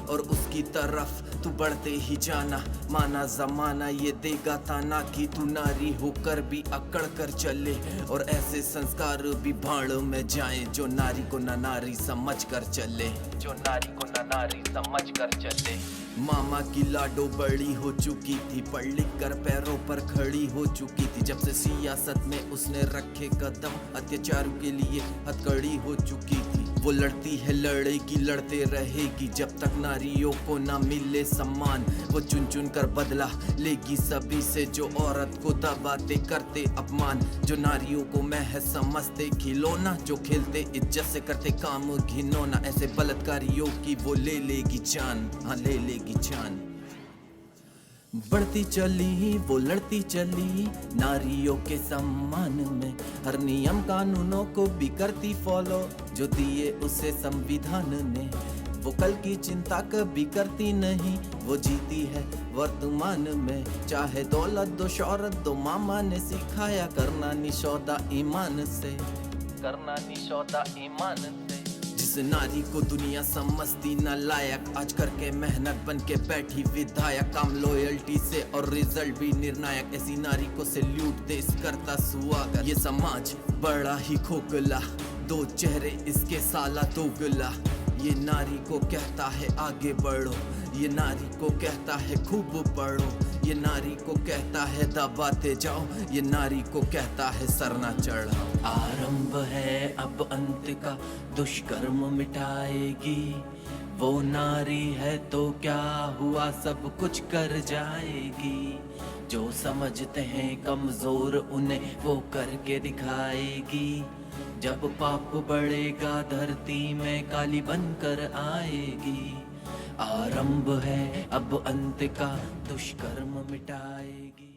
और उसकी तरफ तू बढ़ते ही जाना। माना जमाना ये देगा ताना कि तू नारी होकर भी अकड़ कर चले। और ऐसे संस्कार भी भाड़ में जाए जो नारी को ना नारी समझ कर चले, जो नारी को ना नारी समझ कर चले। मामा की लाडो बड़ी हो चुकी थी, पढ़ लिख कर पैरों पर खड़ी हो चुकी थी। जब से सियासत में उसने रखे कदम, अत्याचार के लिए हथकड़ी हो चुकी थी। वो लड़ती है लड़ेगी लड़ते रहेगी, जब तक नारियों को ना मिले सम्मान। वो चुन चुन कर बदला लेगी सभी से जो औरत को दबाते करते अपमान। जो नारियों को महज समझते खिलौना, जो खेलते इज्जत से करते काम घिनौना। ऐसे बलात्कारियों की वो ले लेगी जान, हाँ ले लेगी जान। बढ़ती चली वो लड़ती चली नारियों के सम्मान में। हर नियम कानूनों को भी करती फॉलो जो दिए उसे संविधान ने। वो कल की चिंता कभी करती नहीं, वो जीती है वर्तमान में। चाहे दौलत दो शौहरत दो, मामा ने सिखाया करना निशौदा ईमान से, करना निशौदा ईमान से। जिस नारी को दुनिया समझती न लायक, आज करके मेहनत बन के बैठी विधायक। काम लॉयल्टी से और रिजल्ट भी निर्णायक, ऐसी नारी को सैल्यूट देश करता स्वागत। ये समाज बड़ा ही खोखला, दो चेहरे इसके साला दोगला। ये नारी को कहता है आगे बढ़ो, ये नारी को कहता है खूब पढ़ो, ये नारी को कहता है दबाते जाओ, ये नारी को कहता है सर ना चढ़ाओ। आरंभ है अब अंत का, दुष्कर्म मिटाएगी वो नारी है तो क्या हुआ, सब कुछ कर जाएगी। जो समझते हैं कमजोर उन्हें वो करके दिखाएगी। जब पाप बढ़ेगा धरती में काली बनकर आएगी। आरंभ है अब अंत का, दुष्कर्म मिटाएगी।